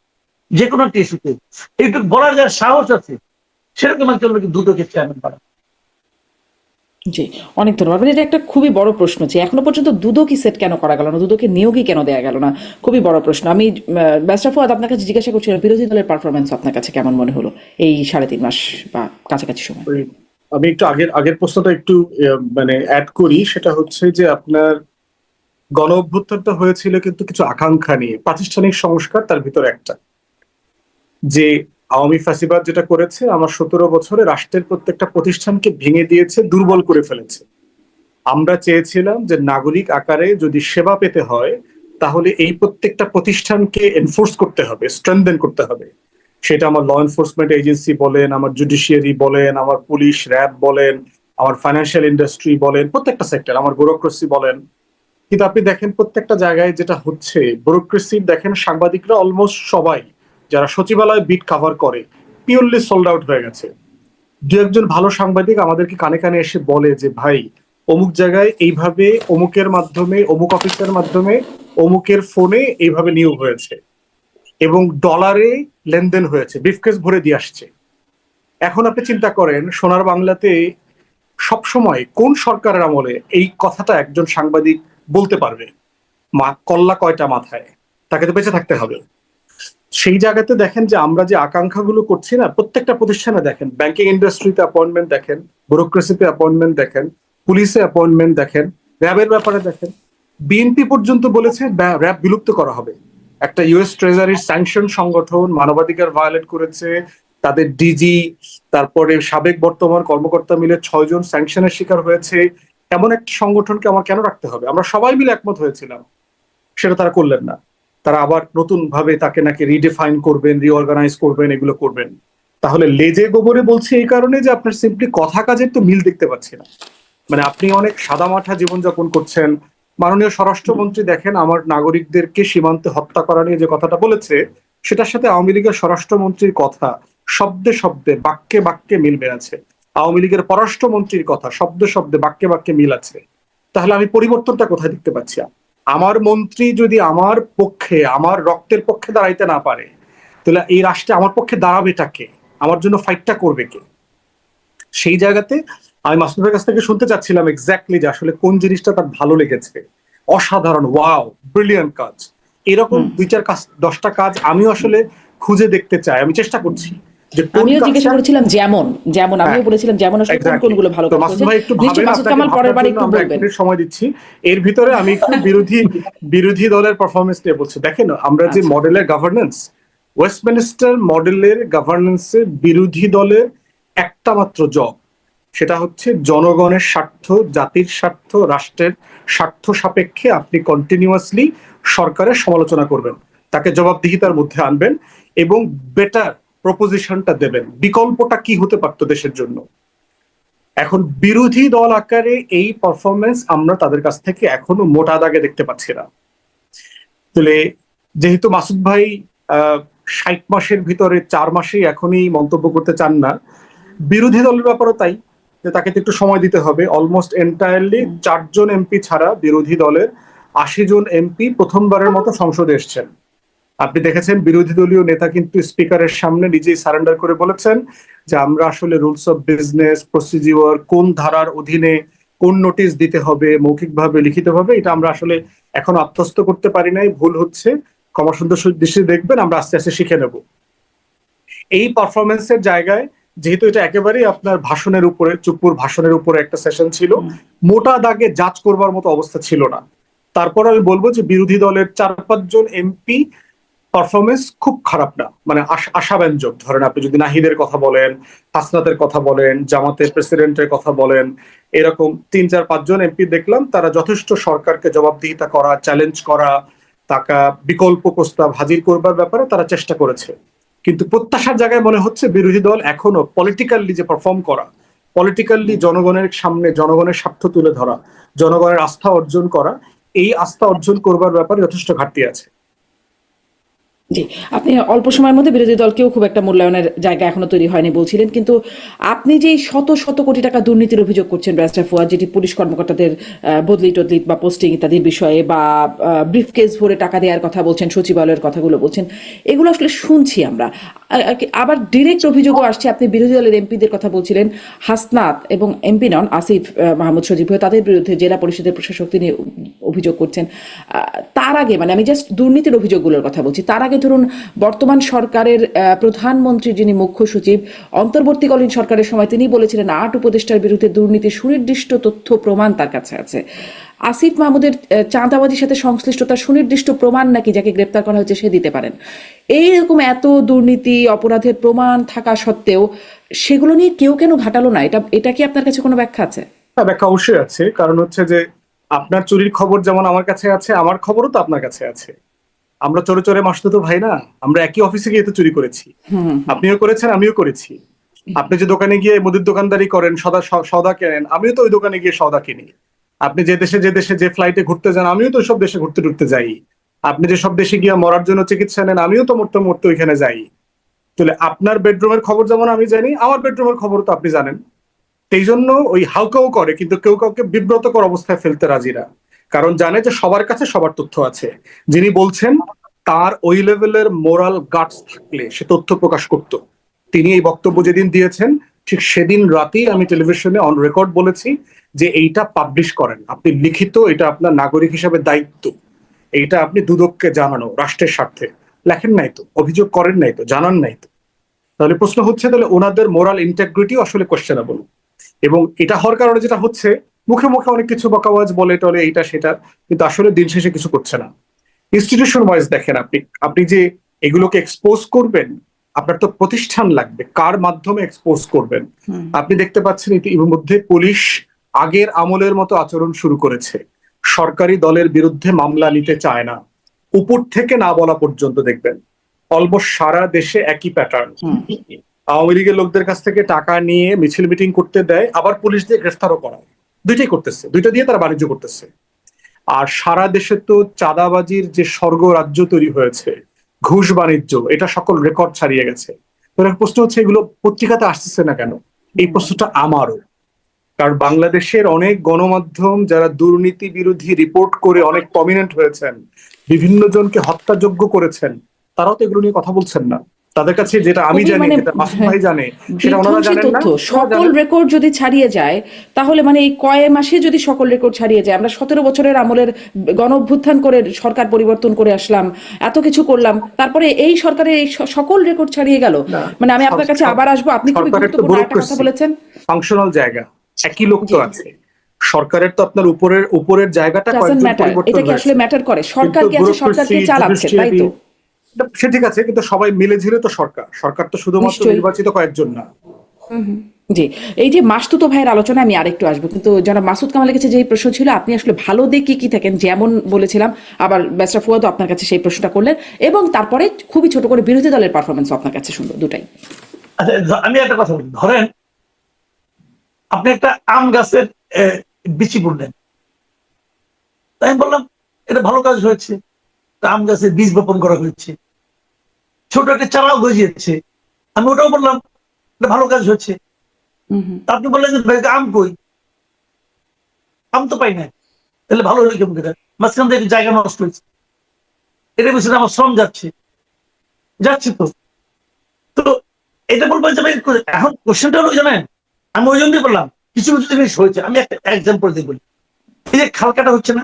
যে কোনো একটা ইস্যুতে। এইটুকু বলার যার সাহস আছে সেরকম একজন লোক দুদকের চেয়ারম্যান বানান। জি, অনেক ধন্যবাদ। মানে এটা একটা খুবই বড় প্রশ্ন যে এখনো পর্যন্ত দুদকই সেট কেন করা গেল না, দুদকের নিয়োগই কেন দেওয়া গেল না, খুবই বড় প্রশ্ন। আমি ব্যারিস্টার ফুয়াদ আপনার কাছে জিজ্ঞাসা করছিলাম বিরোধী দলের পারফরমেন্স আপনার কাছে কেমন মনে হলো এই 3.5 মাস বা কাছাকাছি সময়? আমি একটু আগের প্রশ্নটা একটু মানে অ্যাড করি। সেটা হচ্ছে যে আপনার গণ অভ্যুত্থানটা হয়েছিল কিন্তু কিছু আকাঙ্ক্ষা নিয়ে, প্রাতিষ্ঠানিক সংস্কার তার ভিতরে একটা। যে আওয়ামী ফ্যাসিবাদ যেটা করেছে, আমার 17 বছরে রাষ্ট্রের প্রত্যেকটা প্রতিষ্ঠানকে ভেঙে দিয়েছে, দুর্বল করে ফেলেছে। আমরা চেয়েছিলাম যে নাগরিক আকারে যদি সেবা পেতে হয় তাহলে এই প্রত্যেকটা প্রতিষ্ঠানকে এনফোর্স করতে হবে, স্ট্রেংথেন করতে হবে। সেটা আমার ল এনফোর্সমেন্ট এজেন্সি বলেন, আমার জুডিশিয়ারি বলেন, আমার পুলিশ র্যাব বলেন, আমার ফাইন্যান্সিয়াল ইন্ডাস্ট্রি বলেন, প্রত্যেকটা সেক্টর, আমার ব্যুরোক্রেসি বলেন। কিন্তু আপনি দেখেন প্রত্যেকটা জায়গায় যেটা হচ্ছে, ব্যুরোক্রেসি দেখেন সাংবাদিকরা অলমোস্ট সবাই যারা সচিবালয় বিট কভার করে পিওরলি সোল্ড আউট হয়ে গেছে। দু একজন ভালো সাংবাদিক আমাদেরকে কানে কানে এসে বলে যে ভাই অমুক জায়গায় এইভাবে অমুকের মাধ্যমে, অমুক অফিসের মাধ্যমে, অমুকের ফোনে এইভাবে নিয়োগ হয়েছে এবং ডলারে লেনদেন হয়েছে, ব্রিফকেস ভরে দিয়ে আসছে। এখন আপনি চিন্তা করেন সোনার বাংলাতে সবসময় কোন সরকারের আমলে এই কথাটা একজন সাংবাদিক বলতে পারবে? কল্লা কয়টা মাথায়, তাকে তো বেঁচে থাকতে হবে। সেই জায়গাতে দেখেন যে আমরা যে আকাঙ্ক্ষাগুলো করছি না, প্রত্যেকটা প্রতিষ্ঠানে দেখেন, ব্যাংকিং ইন্ডাস্ট্রিতে অ্যাপয়েন্টমেন্ট দেখেন, ব্যুরোক্রেসিতে অ্যাপয়েন্টমেন্ট দেখেন, পুলিশে অ্যাপয়েন্টমেন্ট দেখেন, র্যাবের ব্যাপারে দেখেন। বিএনপি পর্যন্ত বলেছে র্যাব বিলুপ্ত করা হবে। একটা ইউএস ট্রেজারির স্যাংশন সংগঠন মানবাধিকার ভায়োলেট করেছে, তাদের ডিজি তারপরে সাবেক বর্তমান কর্মকর্তা মিলে 6 জন স্যাংশনের শিকার হয়েছে। এমন একটা সংগঠনকে আমার কেন রাখতে হবে? আমরা সবাই মিলে একমত হয়েছিলাম, সেটা তারা করলেন না। তারা আবার নতুন ভাবে তাকে নাকি রিডিফাইন করবেন, রিঅর্গানাইজ করবেন, এগুলো করবেন। তাহলে লেজে গোবরে বলছি এই কারণে যে আপনার সিম্পলি কথা কাজের তো মিল দেখতে পাচ্ছি না। মানে আপনি অনেক সাদামাঠা জীবনযাপন করছেন। মাননীয় স্বরাষ্ট্রমন্ত্রী দেখেন আমার নাগরিকদেরকে সীমান্তে হত্যা করা নিয়ে যে কথাটা বলেছে, সেটার সাথে আওয়ামী লীগের স্বরাষ্ট্রমন্ত্রীর কথা শব্দে শব্দে বাক্যে বাক্যে মিল আছে। আওয়ামী লীগের পররাষ্ট্রমন্ত্রীর কথা শব্দে শব্দে বাক্যে বাক্যে মিল আছে। তাহলে আমি পরিবর্তনটা কোথায় দেখতে পাচ্ছি? আমার মন্ত্রী যদি আমার পক্ষে, আমার রক্তের পক্ষে দাঁড়াইতে না পারে, তাহলে এই রাষ্ট্রে আমার পক্ষে দাঁড়াবেটা কে? আমার জন্য ফাইটটা করবে কে? সেই জায়গাতে আমি মাসুদের কাছ থেকে শুনতে চাচ্ছিলাম এক্স্যাক্টলি যে আসলে কোন জিনিসটা তার ভালো লেগেছে। অসাধারণ, ওয়াও, ব্রিলিয়ান্ট কাজ। এরকম 2-4 কাজ, 10টা কাজ আমিও আসলে খুঁজে দেখতে চাই। আমি চেষ্টা করছি যে আমিও জিজ্ঞাসা করেছিলাম যেমন যেমন আমিও বলেছিলাম যেমন আসলে কোন কোনগুলো ভালো কাজ করেছেন। ভাই একটু নিশ্চয়ই মাসুদ কামাল পরের বার একটু আমরা বলবেন। সময় দিচ্ছি। এর ভিতরে আমি একটু বিরোধী দলের পারফরমেন্স নিয়ে বলছি। দেখেন আমরা যে মডেলের গভর্নেন্স, ওয়েস্টমিনিস্টার মডেলের গভর্নেন্সে বিরোধী দলের একটা মাত্র জব, সেটা হচ্ছে জনগণের স্বার্থ, জাতির স্বার্থ, রাষ্ট্রের স্বার্থ সাপেক্ষে আপনি কন্টিনিউয়াসলি সরকারের সমালোচনা করবেন, তাকে জবাবদিহিতার মধ্যে আনবেন এবং বেটার প্রপোজিশনটা দেবেন। বিকল্পটা কি হতে পারতো দেশের জন্য? এখন বিরোধী দল আকারে এই পারফরমেন্স আমরা তাদের কাছ থেকে এখনো মোটা দাগে দেখতে পাচ্ছি না। তাহলে যেহেতু মাসুদ ভাই 60 মাসের ভিতরে 4 মাসেই এখনই মন্তব্য করতে চান না, বিরোধী দলের ব্যাপারও তাই, যে তাকে একটু সময় দিতে হবে। অলমোস্ট এন্টায়ারলি 4 জন এমপি ছাড়া বিরোধী দলের 80 জন এমপি প্রথমবারের মতো সংসদে এসছেন। আপনি দেখেছেন বিরোধী দলীয় নেতা কিন্তু স্পিকারের সামনে নিজেই সারেন্ডার করে বলেছেন যে আমরা আসলে রুলস অফ বিজনেস, প্রসিডিওর, কোন ধারার অধীনে কোন নোটিশ দিতে হবে, মৌখিকভাবে, লিখিতভাবে, এটা আমরা আসলে এখন আত্মস্থ করতে পারি নাই। ভুল হচ্ছে, ক্ষমা সুন্দর দৃষ্টিতে দেখবেন, আমরা আস্তে আস্তে শিখে নেব। এই পারফরমেন্সের জায়গায় যেহেতু এটা একেবারেই আপনার ভাষণের উপরে, চুপুর ভাষণের উপরে একটা সেশন ছিল, মোটা দাগে জাজ করবার মতো অবস্থা ছিল না। তারপর আমি বলবো যে বিরোধী দলের 4-5 জন এমপি পারফরমেন্স খুব খারাপ না, মানে আশাব্যঞ্জক। ধরেন আপনি যদি নাহিদের কথা বলেন, হাসনাতের কথা বলেন, জামাতের প্রেসিডেন্টের কথা বলেন, এরকম 3-4-5 জন এমপি দেখলাম তারা যথেষ্ট সরকারকে জবাবদিহিতা করা, চ্যালেঞ্জ করা, তাকে বিকল্প প্রস্তাব হাজির করবার ব্যাপারে তারা চেষ্টা করেছে। কিন্তু প্রত্যাশার জায়গায় মনে হচ্ছে বিরোধী দল এখনো পলিটিক্যালি যে পারফর্ম করা, পলিটিক্যালি জনগণের সামনে জনগণের স্বার্থ তুলে ধরা, জনগণের আস্থা অর্জন করা, এই আস্থা অর্জন করবার ব্যাপারে যথেষ্ট ঘাটতি আছে। জি, আপনি অল্প সময়ের মধ্যে বিরোধী দলকেও খুব একটা মূল্যায়নের জায়গা এখনো তৈরি হয়নি বলছিলেন, কিন্তু আপনি যে শত শত কোটি টাকা দুর্নীতির অভিযোগ করছেন ব্যারিস্টার ফুয়াদ, যেটি পুলিশ কর্মকর্তাদের বদলি টদলি বা পোস্টিং ইত্যাদির বিষয়ে, বা ব্রিফকেস ভরে টাকা দেওয়ার কথা বলছেন, সচিবালয়ের কথাগুলো বলছেন, এগুলো আসলে শুনছি আমরা। আবার ডিরেক্ট অভিযোগও আসছে। আপনি বিরোধী দলের এমপিদের কথা বলছিলেন, হাসনাত এবং এমপি নন আসিফ মাহমুদ সজীব হয়ে তাদের বিরুদ্ধে জেলা পরিষদের প্রশাসক তিনি অভিযোগ করছেন। তার আগে, মানে আমি জাস্ট দুর্নীতির অভিযোগগুলোর কথা বলছি, তার আগে ধরুন বর্তমান সরকারের প্রধানমন্ত্রী যিনি মুখ্য সচিব, অন্তর্বর্তীকালীন সরকারের সময় তিনি বলেছিলেন 8 উপদেষ্টার বিরুদ্ধে দুর্নীতির সুনির্দিষ্ট তথ্য প্রমাণ তার কাছে আছে। আসিফ মাহমুদের চাঁদাবাজির সাথে সংশ্লিষ্টতার সুনির্দিষ্ট প্রমাণ নাকি যাকে গ্রেপ্তার করা হয়েছে সে দিতে পারেন। এইরকম এত দুর্নীতি অপরাধের প্রমাণ থাকা সত্ত্বেও সেগুলো নিয়ে কেউ কেন ঘাটালো না? এটা কি আপনার কাছে কোনো ব্যাখ্যা আছে? ব্যাখ্যা অবশ্যই আছে। কারণ হচ্ছে যে আপনার চুরির খবর যেমন আমার কাছে আছে, আমার খবরও তো আপনার কাছে আছে। আমরা চোরে চোরে মাসতুতো ভাই না, আমরা একই অফিসে গিয়ে তো চুরি করেছি। আপনিও করেছেন, আমিও করেছি। আপনি যে দোকানে গিয়ে মুদির দোকানদারি করেন, সদা কেনেন, আমিও তো ওই দোকানে গিয়ে সদা কিনি। আপনি যে দেশে যে ফ্লাইটে ঘুরতে যান, আমিও তো সব দেশে ঘুরতে টুরতে যাই। আপনি যে সব দেশে গিয়ে মরার জন্য চিকিৎসা নেন, আমিও তো মরতে মরতে ওইখানে যাই। তাহলে আপনার বেডরুমের খবর যেমন আমি জানি, আমার বেডরুমের খবর তো আপনি জানেন। এই জন্য ওই হাউকাউ করে, কিন্তু কেউ কাউকে বিব্রতকর অবস্থায় ফেলতে রাজি না। কারণ জানে যে সবার কাছে সবার তথ্য আছে। যিনি বলছেন তার ওই লেভেলের মোরাল গাটস থাকলে সে তথ্য প্রকাশ করত। তিনি এই বক্তব্য যেদিন দিয়েছেন, ঠিক সেদিন রাতেই আমি টেলিভিশনে অন রেকর্ড বলেছি যে এইটা পাবলিশ করেন, আপনি লিখিত, এটা আপনার নাগরিক হিসাবে দায়িত্ব, এইটা আপনি দুদককে জানানো রাষ্ট্রের স্বার্থে। লেখেন নাই তো, অভিযোগ করেন নাই তো, জানান নাই তো। তাহলে প্রশ্ন হচ্ছে, তাহলে ওনাদের মোরাল ইন্টেগ্রিটিও আসলে কোয়েশ্চেনেবল। এবং এটা হওয়ার কারণে যেটা হচ্ছে, মুখে মুখে অনেক কিছু বকাওয়াজ বলে টলে এইটা সেটা, কিন্তু আসলে দিন শেষে কিছু করছে না। ইনস্টিটিউশন ওয়াইজ দেখেন, আপনি আপনি যে এগুলোকে এক্সপোজ করবেন, আপনার তো প্রতিষ্ঠান লাগবে, কার মাধ্যমে এক্সপোজ করবেন। আপনি দেখতে পাচ্ছেন ইতিমধ্যে পুলিশ আগের আমলের মতো আচরণ শুরু করেছে, সরকারি দলের বিরুদ্ধে মামলা নিতে চায় না, উপর থেকে না বলা পর্যন্ত দেখবেন। অলমোস্ট সারা দেশে একই প্যাটার্ন। আওয়ামী লীগের লোকদের কাছ থেকে টাকা নিয়ে মিছিল মিটিং করতে দেয়, আবার পুলিশ দিয়ে গ্রেফতারও করায়। দুইটাই করতেছে, দুইটা দিয়ে তারা বাণিজ্য করতেছে। আর সারা দেশে তো চাঁদাবাজির যে স্বর্গ রাজ্য তৈরি হয়েছে, ঘুষ বাণিজ্য, এটা সকল রেকর্ড ছাড়িয়ে গেছে। তো প্রশ্ন হচ্ছে, এগুলো পত্রিকাতে আসতেছে না কেন? এই প্রশ্নটা আমারও। কারণ বাংলাদেশের অনেক গণমাধ্যম যারা দুর্নীতি বিরোধী রিপোর্ট করে অনেক প্রমিনেন্ট হয়েছেন, বিভিন্ন জনকে হত্যাযোগ্য করেছেন, তারাও তো এগুলো নিয়ে কথা বলছেন না। তাদের কাছে যেটা আমি খুবই জানি, মানে যেটা মাসুদ ভাই জানে, সেটা ওনারা বিধ্বংসী জানেন না। তথ্য, সকল রেকর্ড যদি ছাড়িয়ে যায়, তাহলে মানে এই কয় মাসে যদি সকল রেকর্ড ছাড়িয়ে যায়, আমরা 17 বছরের আমলের গণ অভ্যুত্থান করে সরকার পরিবর্তন করে আসলাম, এত কিছু করলাম, তারপরে এই সরকারের এই সকল রেকর্ড ছাড়িয়ে গেল। না, মানে আমি আপনার কাছে আবার আসবো, আপনি খুবই সরকারের তো গুরুত্বপূর্ণ একটা কথা বলেছেন। ফাংশনাল জায়গা একই লোক তো আছে। সরকারের তো আপনার উপরের জায়গাটা ডাজন্ট কয়েকজন ম্যাটার, পরিবর্তন এটা কি আসলে হয়েছে। ম্যাটার করে? সরকার কি আছে, সরকারকে চালাচ্ছে, তাই তো? সে ঠিক আছে, কিন্তু সবাই মিলে ঝিলে তো সরকার, সরকার তো শুধুমাত্র নিশ্চয়ই। নির্বাচিত কয়েকজন না। জি, এই যে মাসতুতো ভাইয়ের আলোচনা আমি আরেকটু আসবো, কিন্তু যারা মাসুদ কামালের কাছে যেই প্রশ্ন ছিল, আপনি আসলে ভালো দিক কি কি থাকেন, যেমন বলেছিলাম, আবার ব্যারিস্টার ফুয়াদও আপনার কাছে সেই প্রশ্নটা করলেন, এবং তারপরে খুবই ছোট করে বিরোধী দলের পারফরমেন্স আপনার কাছে শুনবো, দুটাই। আচ্ছা, আমি একটা কথা বলি। ধরেন আপনি একটা আম গাছের বিচি বললেন, তাই আমি বললাম এটা ভালো কাজ হয়েছে, আম গাছের বীজ বপন করা হয়েছে, ছোট একটা চারাও গজিয়েছে, আমি ওটাও বললাম এটা ভালো কাজ হয়েছে। আপনি বললেন যে ভাই আম কই, আম তো পাই না, তাহলে ভালো হলো কেমন করে? মাঝখান থেকে জায়গা নষ্ট হয়েছে, এটার পিছনে আমার শ্রম যাচ্ছে তো। তো এটা বলবো যে এখন কোশ্চেনটা হলো, জানেন আমি ওই জন্যই বললাম কিছু কিছু জিনিস হয়েছে। আমি একটা এক্সাম্পল দিয়ে বলি, এই যে খাল কাটা হচ্ছে না,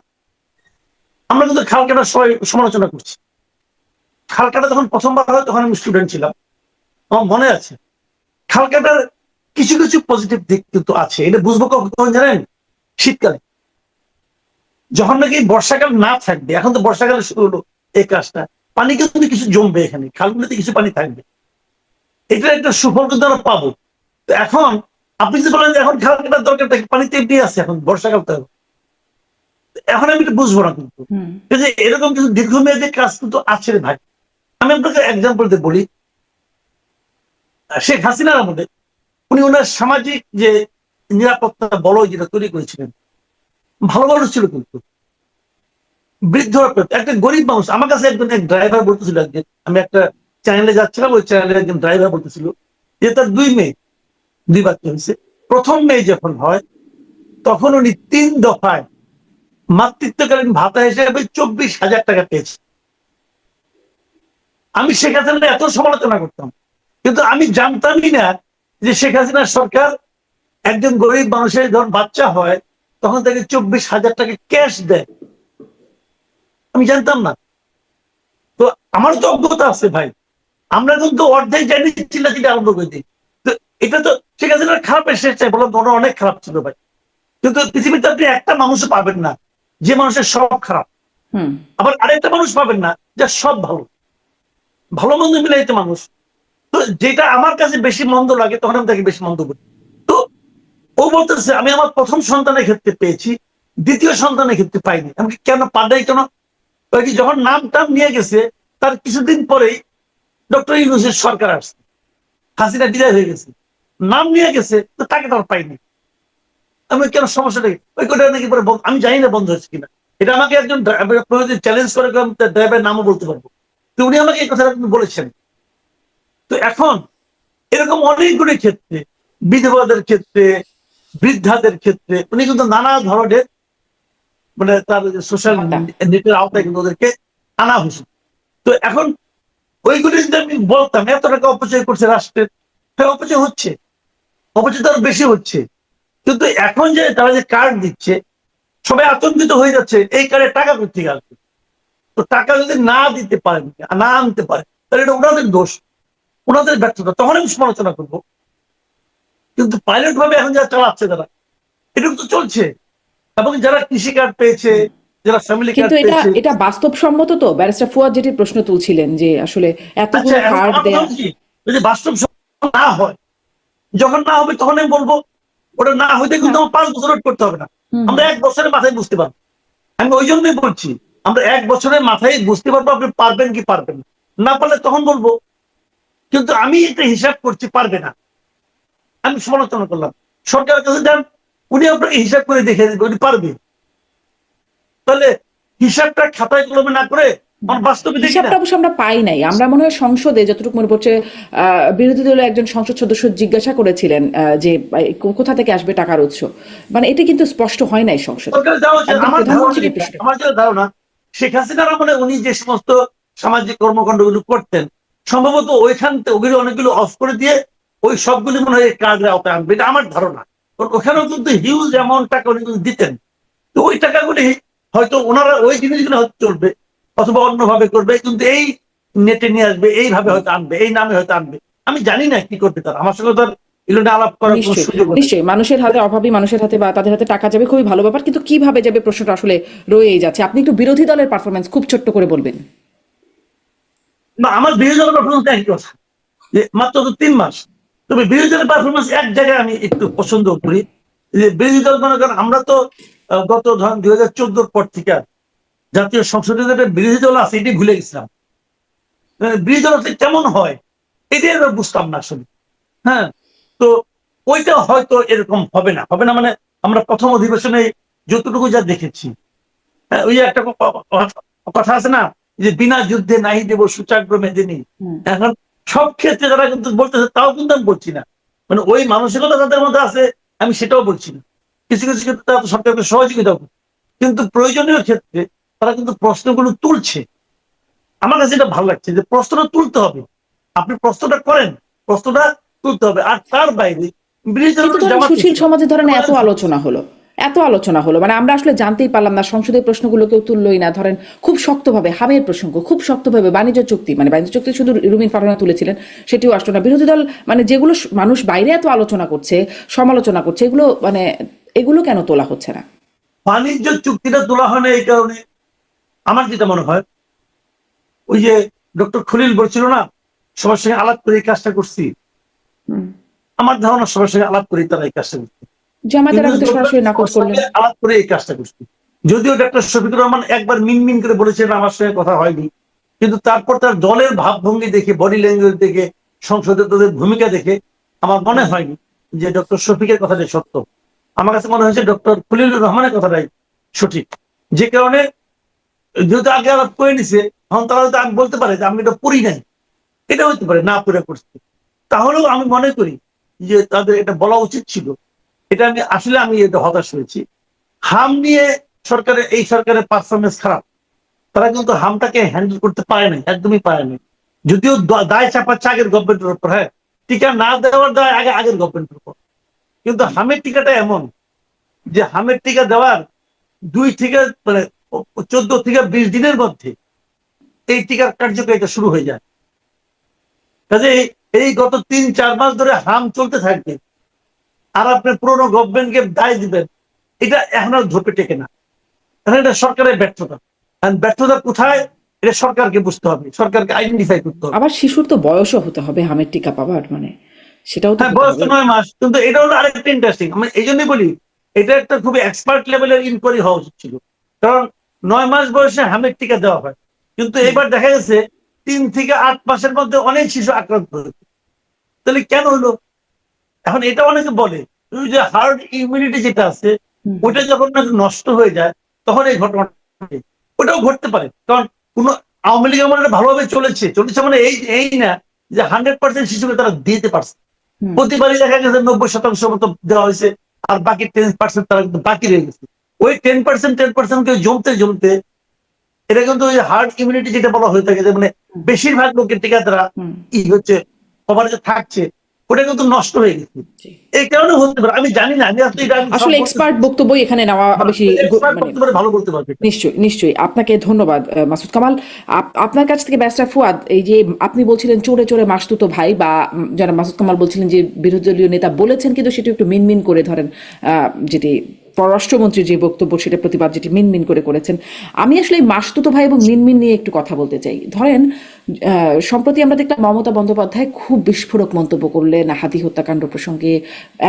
আমরা কিন্তু খাল কাটার সবাই সমালোচনা করছি। খাল কাটা যখন প্রথমবার হয়, তখন আমি স্টুডেন্ট ছিলাম, আমার মনে আছে। খাল কাটার কিছু কিছু পজিটিভ দিক কিন্তু আছে, এটা বুঝবো কখন জানেন? শীতকালে, যখন নাকি বর্ষাকাল না থাকবে। এখন তো বর্ষাকালে শুরু হলো এই কাজটা, পানি কিন্তু কিছু জমবে, এখানে খালগুলোতে কিছু পানি থাকবে, এটার একটা সুফল কিন্তু আমরা পাবো। তো এখন আপনি যদি বলেন যে এখন খাল কাটার দরকারটা, পানিতে এমনি আছে, এখন বর্ষাকাল তো, এখন আমি এটা বুঝবো না কিন্তু। এরকম কিছু দীর্ঘমেয়াদী কাজ কিন্তু আছে রে ভাই। আমি আপনাকে এক্সাম্পল দিয়ে বলি, শেখ হাসিনার আমলে উনি ওনার সামাজিক যে নিরাপত্তা বলয় যেটা তৈরি করেছিলেন, ভালো মানুষ ছিল কিন্তু, বৃদ্ধ একটা গরিব মানুষ। আমার কাছে একজন এক ড্রাইভার বলতেছিল, একদিন আমি একটা চ্যানেলে যাচ্ছিলাম, ওই চ্যানেলে একজন ড্রাইভার বলতেছিল যে তার 2 বাচ্চা হয়েছে। প্রথম মেয়ে যখন হয়, তখন উনি 3 দফায় মাতৃত্বকালীন ভাতা হিসেবে 24,000 টাকা পেয়েছে। আমি শেখ হাসিনা এত সমালোচনা করতাম, কিন্তু আমি জানতামই না যে শেখ হাসিনার সরকার একজন গরিব মানুষের যখন বাচ্চা হয়, তখন তাকে 24,000 টাকা ক্যাশ দেয়। আমি জানতাম না। তো আমার তো অজ্ঞতা আছে ভাই, আমরা কিন্তু অর্ধেক জানি চিল্লাচিল্লি আরম্ভ করে দিই। তো এটা তো শেখ হাসিনার খারাপ এসে চাই, বললাম ওরা অনেক খারাপ ছিল ভাই, কিন্তু পৃথিবীতে আপনি একটা মানুষও পাবেন না যে মানুষের সব খারাপ, আবার আরেকটা মানুষ পাবেন না যার সব ভালো। ভালো মন্দ মিলাইতে মানুষ। তো যেটা আমার কাছে বেশি মন্দ লাগে, তখন আমি তাকে বেশি মন্দ করি। তো ও বলতেছে আমি আমার প্রথম সন্তানের ক্ষেত্রে পেয়েছি, দ্বিতীয় সন্তানের ক্ষেত্রে পাইনি। আমি কেন পাঠাই, কেন ওই কি যখন নাম টাম নিয়ে গেছে তার কিছুদিন পরেই ডক্টর ইউনূসের সরকার আসছে, হাসিনা বিদায় হয়ে গেছে, নাম নিয়ে গেছে তো তাকে তো আর পাইনি। আমি কেন সমস্যাটা কি? ওই কোটা নাকি পরে আমি জানি না বন্ধ হয়েছে কিনা, এটা আমাকে একজন চ্যালেঞ্জ করে ড্রাইভারের নামও বলতে পারবো, তো উনি আমাকে এই কথাটা বলেছেন। তো এখন এরকম অনেকগুলি ক্ষেত্রে, বিধবাদের ক্ষেত্রে, বৃদ্ধাদের ক্ষেত্রে উনি কিন্তু নানা ধরনের মানে তার সোশ্যাল নেটের আওতায় কিন্তু ওদেরকে আনা হয়েছে। তো এখন ওইগুলি যদি আমি বলতাম এত টাকা অপচয় করছে রাষ্ট্রের, হ্যাঁ অপচয় হচ্ছে, অপচয় তো আরো বেশি হচ্ছে। কিন্তু এখন যে তারা যে কার্ড দিচ্ছে সবাই আতঙ্কিত হয়ে যাচ্ছে, এই কার্ডে টাকা কোথেকে আসবে? তো টাকা যদি না দিতে পারেন, না আনতে পারে, তাহলে এটা ওনাদের দোষ, ওনাদের ব্যর্থতা, তখন আমি সমালোচনা করবো। কিন্তু পাইলট ভাবে এখন যারা চালাচ্ছে তারা, এটুকু তো চলছে। এবং যারা কৃষি কার্ড পেয়েছে, যারা ফ্যামিলি কার্ড কিন্তু এটা পেয়েছে, এটা বাস্তবসম্মত তো? ব্যারিস্টার ফুয়াদ যেটি প্রশ্ন তুলছিলেন যে আসলে আচ্ছা এতগুলো এখন কার্ড আমার কথা দেয়া। হচ্ছে যদি বাস্তব না হয়, যখন না হবে তখন আমি বলবো ওটা না হইতে কিন্তু আমার 5 বছর ওয়েট করতে হবে না, আমরা 1 বছরের মাথায় বুঝতে পারবো। আমি ওই জন্যই বলছি আমরা 1 বছরের মাথায় বুঝতে পারবো আপনি পারবেন কি পারবেন না, না পারলে তখন বলবো। কিন্তু আমি একটা হিসাব করছি পারবে না, আমি সমালোচনা করলাম, সরকারের কাছে যান, উনি আপনাকে হিসাব করে দেখে দেবে উনি পারবে। তাহলে হিসাবটা খাতায় কলমে না করে আমার বাস্তবে দেখি না। হিসাবটা অবশ্য আমরা পাই নাই। আমরা মনে হয় সংসদে যতটুকু মনে পড়ছে বিরোধী দলের একজন সংসদ সদস্য জিজ্ঞাসা করেছিলেন যে কোথা থেকে আসবে টাকার উৎস, মানে এটা কিন্তু স্পষ্ট হয় নাই সংসদে। সরকারের যাওয়া উচিত। একদম আমার প্রধানমন্ত্রীকে ধারণা, প্রশ্ন। আমার যেটা ধারণা, শেখ হাসিনার আমলে উনি যে সমস্ত সামাজিক কর্মকাণ্ডগুলো করতেন সম্ভবত ওইখান থেকে ওগুলো অনেকগুলো অফ করে দিয়ে ওই সবগুলি মনে হয় কার্ডের আওতায় আনবে, এটা আমার ধারণা। কারণ ওখানেও কিন্তু হিউজ অ্যামাউন্ট টাকা উনি কিন্তু দিতেন। তো ওই টাকাগুলি হয়তো ওনারা ওই জিনিসগুলো হয়তো চলবে অথবা অন্যভাবে করবে, কিন্তু এই নেটে নিয়ে আসবে, এইভাবে হয়তো আনবে, এই নামে হয়তো আনবে। আমি জানি না কি করবে তারা, আমার সঙ্গে তার এগুলো নিয়ে আলাপ করার কোনো সুযোগ নেই। নিশ্চয়ই মানুষের হাতে, অভাবী মানুষের হাতে বা তাদের হাতে টাকা যাবে, খুবই ভালো ব্যাপার, কিন্তু কিভাবে যাবে প্রশ্নটা আসলে রয়েই যাচ্ছে। আপনি একটু বিরোধী দলের পারফরমেন্স খুব ছোট্ট করে বলবেন। না, আমার বিরোধী দলের পারফরমেন্স একই কথা, যে মাত্র তো 3 মাস। তবে বিরোধী দলের পারফরমেন্স এক জায়গায় আমি একটু পছন্দ করি, যে বিরোধী দল মনে করেন আমরা তো গত ধরেন 2014 পর থেকে জাতীয় সংসদে যেটা বিরোধী দল আছে এটি ভুলে গেছিলাম। বিরোধী দল কেমন হয় এটাই আমরা বুঝতাম না আসলে। হ্যাঁ, তো ওইটা হয়তো এরকম হবে না, হবে না মানে আমরা প্রথম অধিবেশনে যতটুকু যা দেখেছি, ওই যে একটা কথা আছে না যে বিনা যুদ্ধে নাই দেব সূচাগ্র মেদিনী। এখন সব ক্ষেত্রে যারা কিন্তু বলতেছে তাও কিন্তু আমি বলছি না, মানে ওই মানসিকতা তাদের মধ্যে আছে আমি সেটাও বলছি না। কিছু কিছু ক্ষেত্রে তারা সরকারকে সহযোগিতা করছে, কিন্তু প্রয়োজনীয় ক্ষেত্রে তারা কিন্তু প্রশ্নগুলো তুলছে। আমার কাছে এটা ভালো লাগছে যে প্রশ্নটা তুলতে হবে, আপনি প্রশ্নটা করেন, প্রশ্নটা তুলতে হবে। আর তার বাইরে কিন্তু ধরেন সুশীল সমাজে ধরেন এত আলোচনা হলো, মানে আমরা আসলে জানতেই পারলাম না, সংসদের প্রশ্নগুলো কেউ তুললই না। ধরেন খুব শক্তভাবে হামের প্রসঙ্গ, খুব শক্তভাবে বাণিজ্য চুক্তি, মানে বাণিজ্য চুক্তি শুধু রুমিন ফারহানা তুলেছিলেন, সেটিও আসলো না। বিরোধী দল মানে যেগুলো মানুষ বাইরে এত আলোচনা করছে, সমালোচনা করছে, এগুলো মানে এগুলো কেন তোলা হচ্ছে না? বাণিজ্য চুক্তিটা তোলা হয় না এই কারণে, আমার যেটা মনে হয় ওই যে ডক্টর খলিল বলছিল না সবার সঙ্গে আলাপ করে এই কাজটা করছি, আমার ধারণা সবার সঙ্গে আলাপ করে তারা এই কাজটা করছে, জামাতের আগে তো সরাসরি নাকচ করলেন। আলাপ করে এই কাজটা করছি। যদিও ডক্টর শফিকুর রহমান একবার মিনমিন করে বলেছেন আমার সঙ্গে কথা হয়নি, কিন্তু তারপর তার দলের ভাবভঙ্গি দেখে, বডি ল্যাঙ্গুয়েজ দেখে, সংসদে তাদের ভূমিকা দেখে আমার মনে হয়নি যে ডক্টর শফিকের কথাটাই সত্য। আমার কাছে মনে হয়েছে ডক্টর খলিলুর রহমানের কথাটাই সঠিক, যে কারণে যেহেতু আগে আলাপ করে নিছে তখন তারা হয়তো আমি বলতে পারে যে আমি এটা পড়ি নাই, এটা হতে পারে না পড়ে করছে। তাহলেও আমি মনে করি যে তাদের এটা বলা উচিত ছিল। এটা আমি এটা হতাশ হয়েছি। হাম নিয়ে এই সরকারের পারফরমেন্স খারাপ, তারা কিন্তু হামটাকে হ্যান্ডেল করতে পারে নাই, একদমই পারে নাই। যদিও দায় চাপাচ্ছে আগের গভর্নমেন্টের উপর, হ্যাঁ টিকা না দেওয়ার দায় আগের গভর্নমেন্টের উপর, কিন্তু হামের টিকাটা এমন যে হামের টিকা দেওয়ার 2 থেকে মানে 14 থেকে 20 দিনের মধ্যে এই টিকার কার্যকারিতা শুরু হয়ে যায়। কাজে এই গত 3-4 মাস ধরে হাম চলতে থাকবে আর আপনার পুরোনো গভর্নমেন্টকে দায় দিবেন, এটা এখন আর ধরতে টেকে না। এটা সরকারের ব্যর্থতা, ব্যর্থতা কোথায় এটা সরকারকে বুঝতে হবে, সরকারকে আইডেন্টিফাই করতে হবে। আবার শিশুর তো বয়সও হতে হবে হামের টিকা পাবার, মানে সেটাও তো হ্যাঁ, বয়স তো 9 মাস, কিন্তু এটা হলো আরেকটা ইন্টারেস্টিং। আমি এই জন্যই বলি এটা একটা খুবই এক্সপার্ট লেভেলের ইনকোয়ারি হওয়া উচিত ছিল। কারণ 9 মাস বয়সে হামের টিকা দেওয়া হয়, কিন্তু এবার দেখা গেছে 3 থেকে 8 মাসের মধ্যে অনেক শিশু আক্রান্ত হয়েছে। তাহলে কেন হলো? এখন এটা অনেকে বলে ওই যে হার্ড ইমিউনিটি যেটা আছে ওটা যখন নাকি নষ্ট হয়ে যায় তখন এই ঘটনাটা ঘটে। ওটাও ঘটতে পারে, কারণ কোন আওয়ামী লীগ আমলে ভালোভাবে চলেছে মানে এই এই না যে 100% শিশুকে তারা দিতে পারছে। প্রতিবারই দেখা গেছে 90% মতো দেওয়া হয়েছে, আর বাকি 10% তারা কিন্তু বাকি রয়ে গেছে। ওই 10% কে জমতে জমতে এটা কিন্তু ওই হার্ড ইমিউনিটি যেটা বলা হয়ে থাকে, যে মানে বেশিরভাগ লোকের টিকা তারা হচ্ছে কভারেজে থাকছে, ওটা কিন্তু নষ্ট হয়ে গেছে। এই কারণে হতে পারে, আমি জানি না, আমি আসলে এক্সপার্ট বক্তব্য এখানে নেওয়া বেশি ভালো বলতে পারবে। নিশ্চয়ই নিশ্চয়ই, আপনাকে ধন্যবাদ মাসুদ কামাল। আপনার কাছ থেকে ব্যারিস্টার ফুয়াদ, এই যে আপনি বলছিলেন চোরে চোরে মাসতুতো ভাই, বা যারা মাসুদ কামাল বলছিলেন যে বিরোধী দলীয় নেতা বলেছেন, কিন্তু সেটা একটু মিনমিন করে ধরেন, যেটি পররাষ্ট্রমন্ত্রীর যে বক্তব্য সেটা প্রতিবাদ যেটি মিনমিন করে করেছেন। আমি আসলে এই মাসতুতো ভাই এবং মিনমিন নিয়ে একটু কথা বলতে চাই। ধরেন সম্প্রতি আমরা দেখলাম মমতা বন্দ্যোপাধ্যায় খুব বিস্ফোরক মন্তব্য করলেন হাতি হত্যাকাণ্ড প্রসঙ্গে।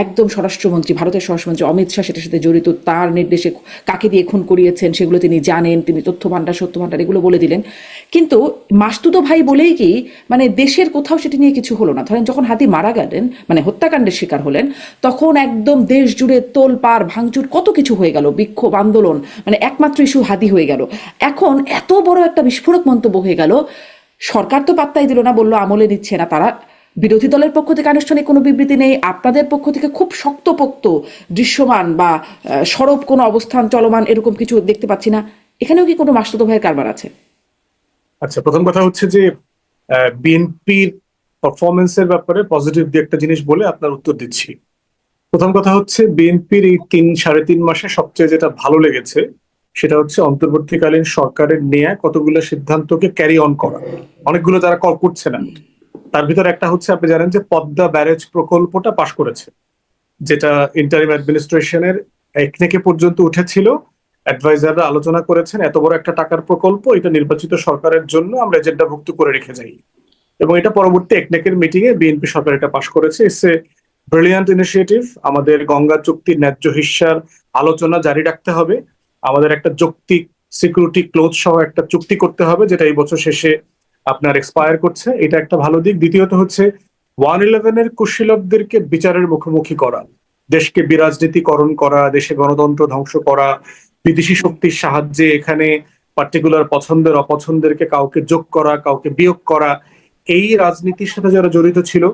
একদম স্বরাষ্ট্রমন্ত্রী, ভারতের স্বরাষ্ট্রমন্ত্রী অমিত শাহ সেটার সাথে জড়িত, তার নির্দেশে কাকে দিয়ে খুন করিয়েছেন সেগুলো তিনি জানেন, তিনি তথ্য ভাণ্ডার সত্য ভাণ্ডার এগুলো বলে দিলেন। কিন্তু মাসতুতো ভাই বলেই কি মানে দেশের কোথাও সেটি নিয়ে কিছু হলো না? ধরেন যখন হাতি মারা গেলেন, মানে হত্যাকাণ্ডের শিকার হলেন, তখন একদম দেশ জুড়ে তোলপাড় ভাঙচুর কত কিছু হয়ে গেল, বিক্ষোভ আন্দোলন, মানে একমাত্র ইস্যু হাতি হয়ে গেল। এখন এত বড় একটা বিস্ফোরক মন্তব্য হয়ে গেল, সরকার তো পাত্তাই দিল না, বললো আমলে নিচ্ছে না তারা। বিরোধী দলের পক্ষ থেকে আনুষ্ঠানিক কোনো বিবৃতি নেই, আপনাদের পক্ষ থেকে খুব শক্তপোক্ত দৃশ্যমান বা সরব কোনো অবস্থান চলমান এরকম কিছু দেখতে পাচ্ছি না। এখানেও কি কোনো মাসতুতো ভাইয়ের কারবার আছে? আচ্ছা, প্রথম কথা হচ্ছে যে বিএনপির পারফরমেন্সের ব্যাপারে পজিটিভ দিয়ে একটা জিনিস বলে আপনার উত্তর দিচ্ছি। প্রথম কথা হচ্ছে বিএনপির এই 3-3.5 মাসে সবচেয়ে যেটা ভালো লেগেছে সেটা হচ্ছে অন্তর্বর্তীকালীন সরকারের নেয়া কতগুলো সিদ্ধান্তকে ক্যারি অন করা। অনেকগুলো যারা করছে না, তার ভিতরে একটা হচ্ছে আপনি জানেন যে পদ্মা ব্যারেজ প্রকল্পটা পাশ করেছে, যেটা ইন্টারিম অ্যাডমিনিস্ট্রেশনের একনেকে পর্যন্ত উঠেছিল। অ্যাডভাইজাররা আলোচনা করেছেন এত বড় একটা টাকার প্রকল্প, এটা নির্বাচিত সরকারের জন্য আমরা এজেন্ডাভুক্ত করে রেখে যাই, এবং এটা পরবর্তী একনেকের মিটিং এ বিএনপি সরকার এটা পাশ করেছে। It's a brilliant initiative. আমাদের গঙ্গা চুক্তির ন্যায্য হিস্যার আলোচনা জারি রাখতে হবে, আমাদের একটা যৌক্তিক সিকিউরিটি ক্লোজ সহ একটা চুক্তি করতে হবে, যেটা এই বছর শেষে আপনার এক্সপায়ার করছে। এটা একটা ভালো দিক। দ্বিতীয়ত হচ্ছে 111-এর কুশীলবদেরকে বিচারের মুখোমুখি করা, দেশকে বিরাজনীতিকরণ করা, দেশে গণতন্ত্র ধ্বংস করা, বিদেশি শক্তির সাহায্যে এখানে পার্টিকুলার পছন্দের অপছন্দেরকে কাউকে যোগ করা, কাউকে বিয়োগ করা, এই রাজনীতির সাথে যারা জড়িত ছিল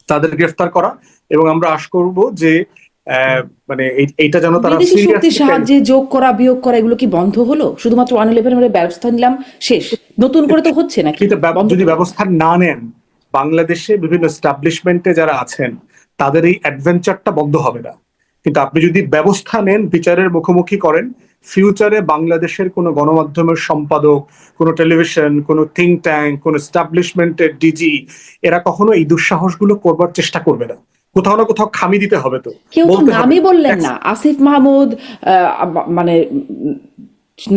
তাদের গ্রেফতার করা। এবং আমরা আশা করব যে মানে এইটা যেন তারা বিদেশি শক্তির সাহায্যে যোগ করা বিয়োগ করা এগুলো কি বন্ধ হলো? শুধুমাত্র 111 ব্যবস্থা নিলাম শেষ, নতুন করে তো হচ্ছে না। কিন্তু যদি ব্যবস্থা না নেন, বাংলাদেশে বিভিন্ন এস্টাবলিশমেন্টে যারা আছেন তাদের এই অ্যাডভেঞ্চারটা বন্ধ হবে না। কিন্তু আপনি যদি ব্যবস্থা নেন, বিচারের মুখোমুখি করেন, ফিউচারে বাংলাদেশের কোনো গণমাধ্যমের সম্পাদক, কোনো টেলিভিশন, কোনো থিঙ্ক ট্যাঙ্ক, কোনো এস্টাবলিশমেন্টের ডিজি এরা কখনো এই দুঃসাহসগুলো করবার চেষ্টা করবে না। কোথাও না কোথাও খামি দিতে হবে। তো কেউ তো নামই বললেন না, আসিফ মাহমুদ, মানে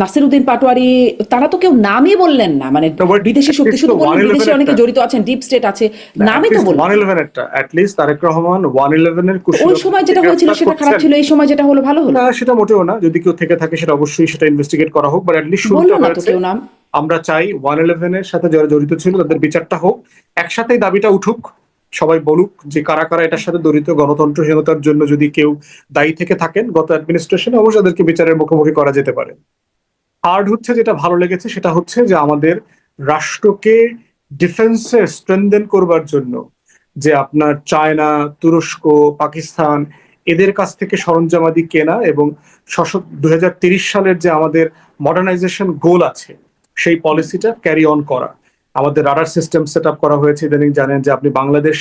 নাসিরউদ্দিন পাটোয়ারি, তারা তো কেউ নামই বললেন না। মানে বিদেশি শক্তি শুধু বললেন বিদেশে অনেকে জড়িত আছেন, ডিপ স্টেট আছে, নামই তো বললেন। 111 এট লিস্ট তারেক রহমান 111-এর ওই সময় যেটা হয়েছিল সেটা খারাপ ছিল, এই সময় যেটা হলো ভালো হলো না, সেটা মোটেও না। যদি কেউ থেকে থাকে সেটা অবশ্যই সেটা ইনভেস্টিগেট করা হোক, বাট এট লিস্ট শুরুটা হয়েছে। আমরা চাই 111-এর সাথে যারা জড়িত ছিল তাদের বিচারটা হোক, একসাথেই দাবিটা উঠুক, সবাই বলুক যে কারা কারা এটার সাথে জড়িত। গণতন্ত্রহীনতার জন্য যদি কেউ দায়ী থেকে থাকেন গত অ্যাডমিনিস্ট্রেশনে, অবশ্যই তাদেরকে বিচারের মুখোমুখি করা যেতে পারে। আর হচ্ছে যেটা ভালো লেগেছে সেটা হচ্ছে যে আমাদের রাষ্ট্রকে ডিফেন্সে স্ট্রেনদেন করবার জন্য যে আপনার চায়না, তুরস্ক, পাকিস্তান এদের কাছ থেকে সরঞ্জামাদি কেনা এবং 2030 সালের যে আমাদের মডার্নাইজেশন গোল আছে সেই পলিসিটা ক্যারি অন করা। আমাদের রাডার সিস্টেম সেট আপ করা হয়েছে। ইদানিং জানেন যে আপনি বাংলাদেশ,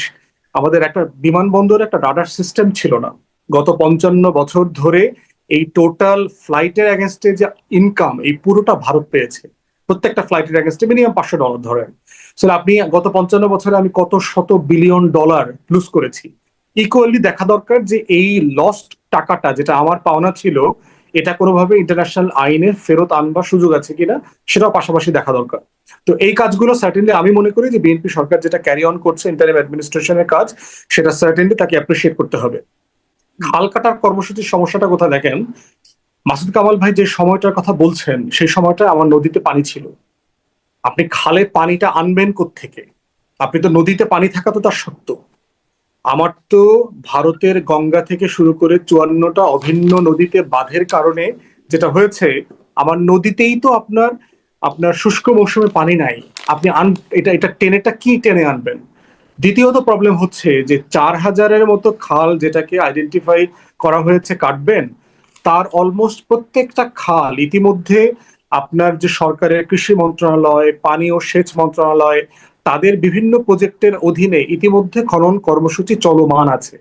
আমাদের একটা বিমানবন্দরে একটা রাডার সিস্টেম ছিল না। গত 55 বছর ধরে এই টোটাল ফ্লাইটের এগেনস্টে যে ইনকাম এই পুরোটা ভারত পেয়েছে। প্রত্যেকটা ফ্লাইটের এগেনস্টে মিনিমাম $500 ধরেন। আপনি গত 55 বছরে আমি কত শত বিলিয়ন ডলার লুজ করেছি। ইকুয়ালি দেখা দরকার যে এই লস্ট টাকাটা যেটা আমার পাওনা ছিল এটা কোনোভাবে ইন্টারন্যাশনাল আইনে ফেরত আনবার সুযোগ আছে কিনা সেটাও পাশাপাশি দেখা দরকার। তো এই কাজগুলো সার্টেনলি আমি মনে করি যে বিএনপি সরকার যেটা ক্যারি অন করছে ইন্টারিম অ্যাডমিনিস্ট্রেশনের কাজ, সেটা সার্টেনলি তাকে অ্যাপ্রিসিয়েট করতে হবে। খাল কাটার কর্মসূচির সমস্যাটা কোথায় দেখেন, মাসুদ কামাল ভাই যে সময়টার কথা বলছেন সেই সময়টা আমার নদীতে পানি ছিল। আপনি খালে পানিটা আনবেন কোত্থেকে? আপনি তো নদীতে পানি থাকা তো তার সত্য। আমার তো ভারতের গঙ্গা থেকে শুরু করে 54টা অভিন্ন নদীতে বাঁধের কারণে যেটা হয়েছে, আমার নদীতেই তো আপনার আপনার শুষ্ক মৌসুমে পানি নাই। আপনি এটা এটা টেনেটা কি টেনে আনবেন? দ্বিতীয়ত প্রবলেম হচ্ছে যে 4000-এর মতো খাল যেটাকে আইডেন্টিফাই করা হয়েছে কাটবেন, তার অলমোস্ট প্রত্যেকটা খাল ইতিমধ্যে আপনার যে সরকারের কৃষি মন্ত্রণালয়, পানি ও সেচ মন্ত্রণালয়, তাদের বিভিন্ন প্রজেক্টের অধীনে ইতিমধ্যে খনন কর্মসূচি চলমান আছে।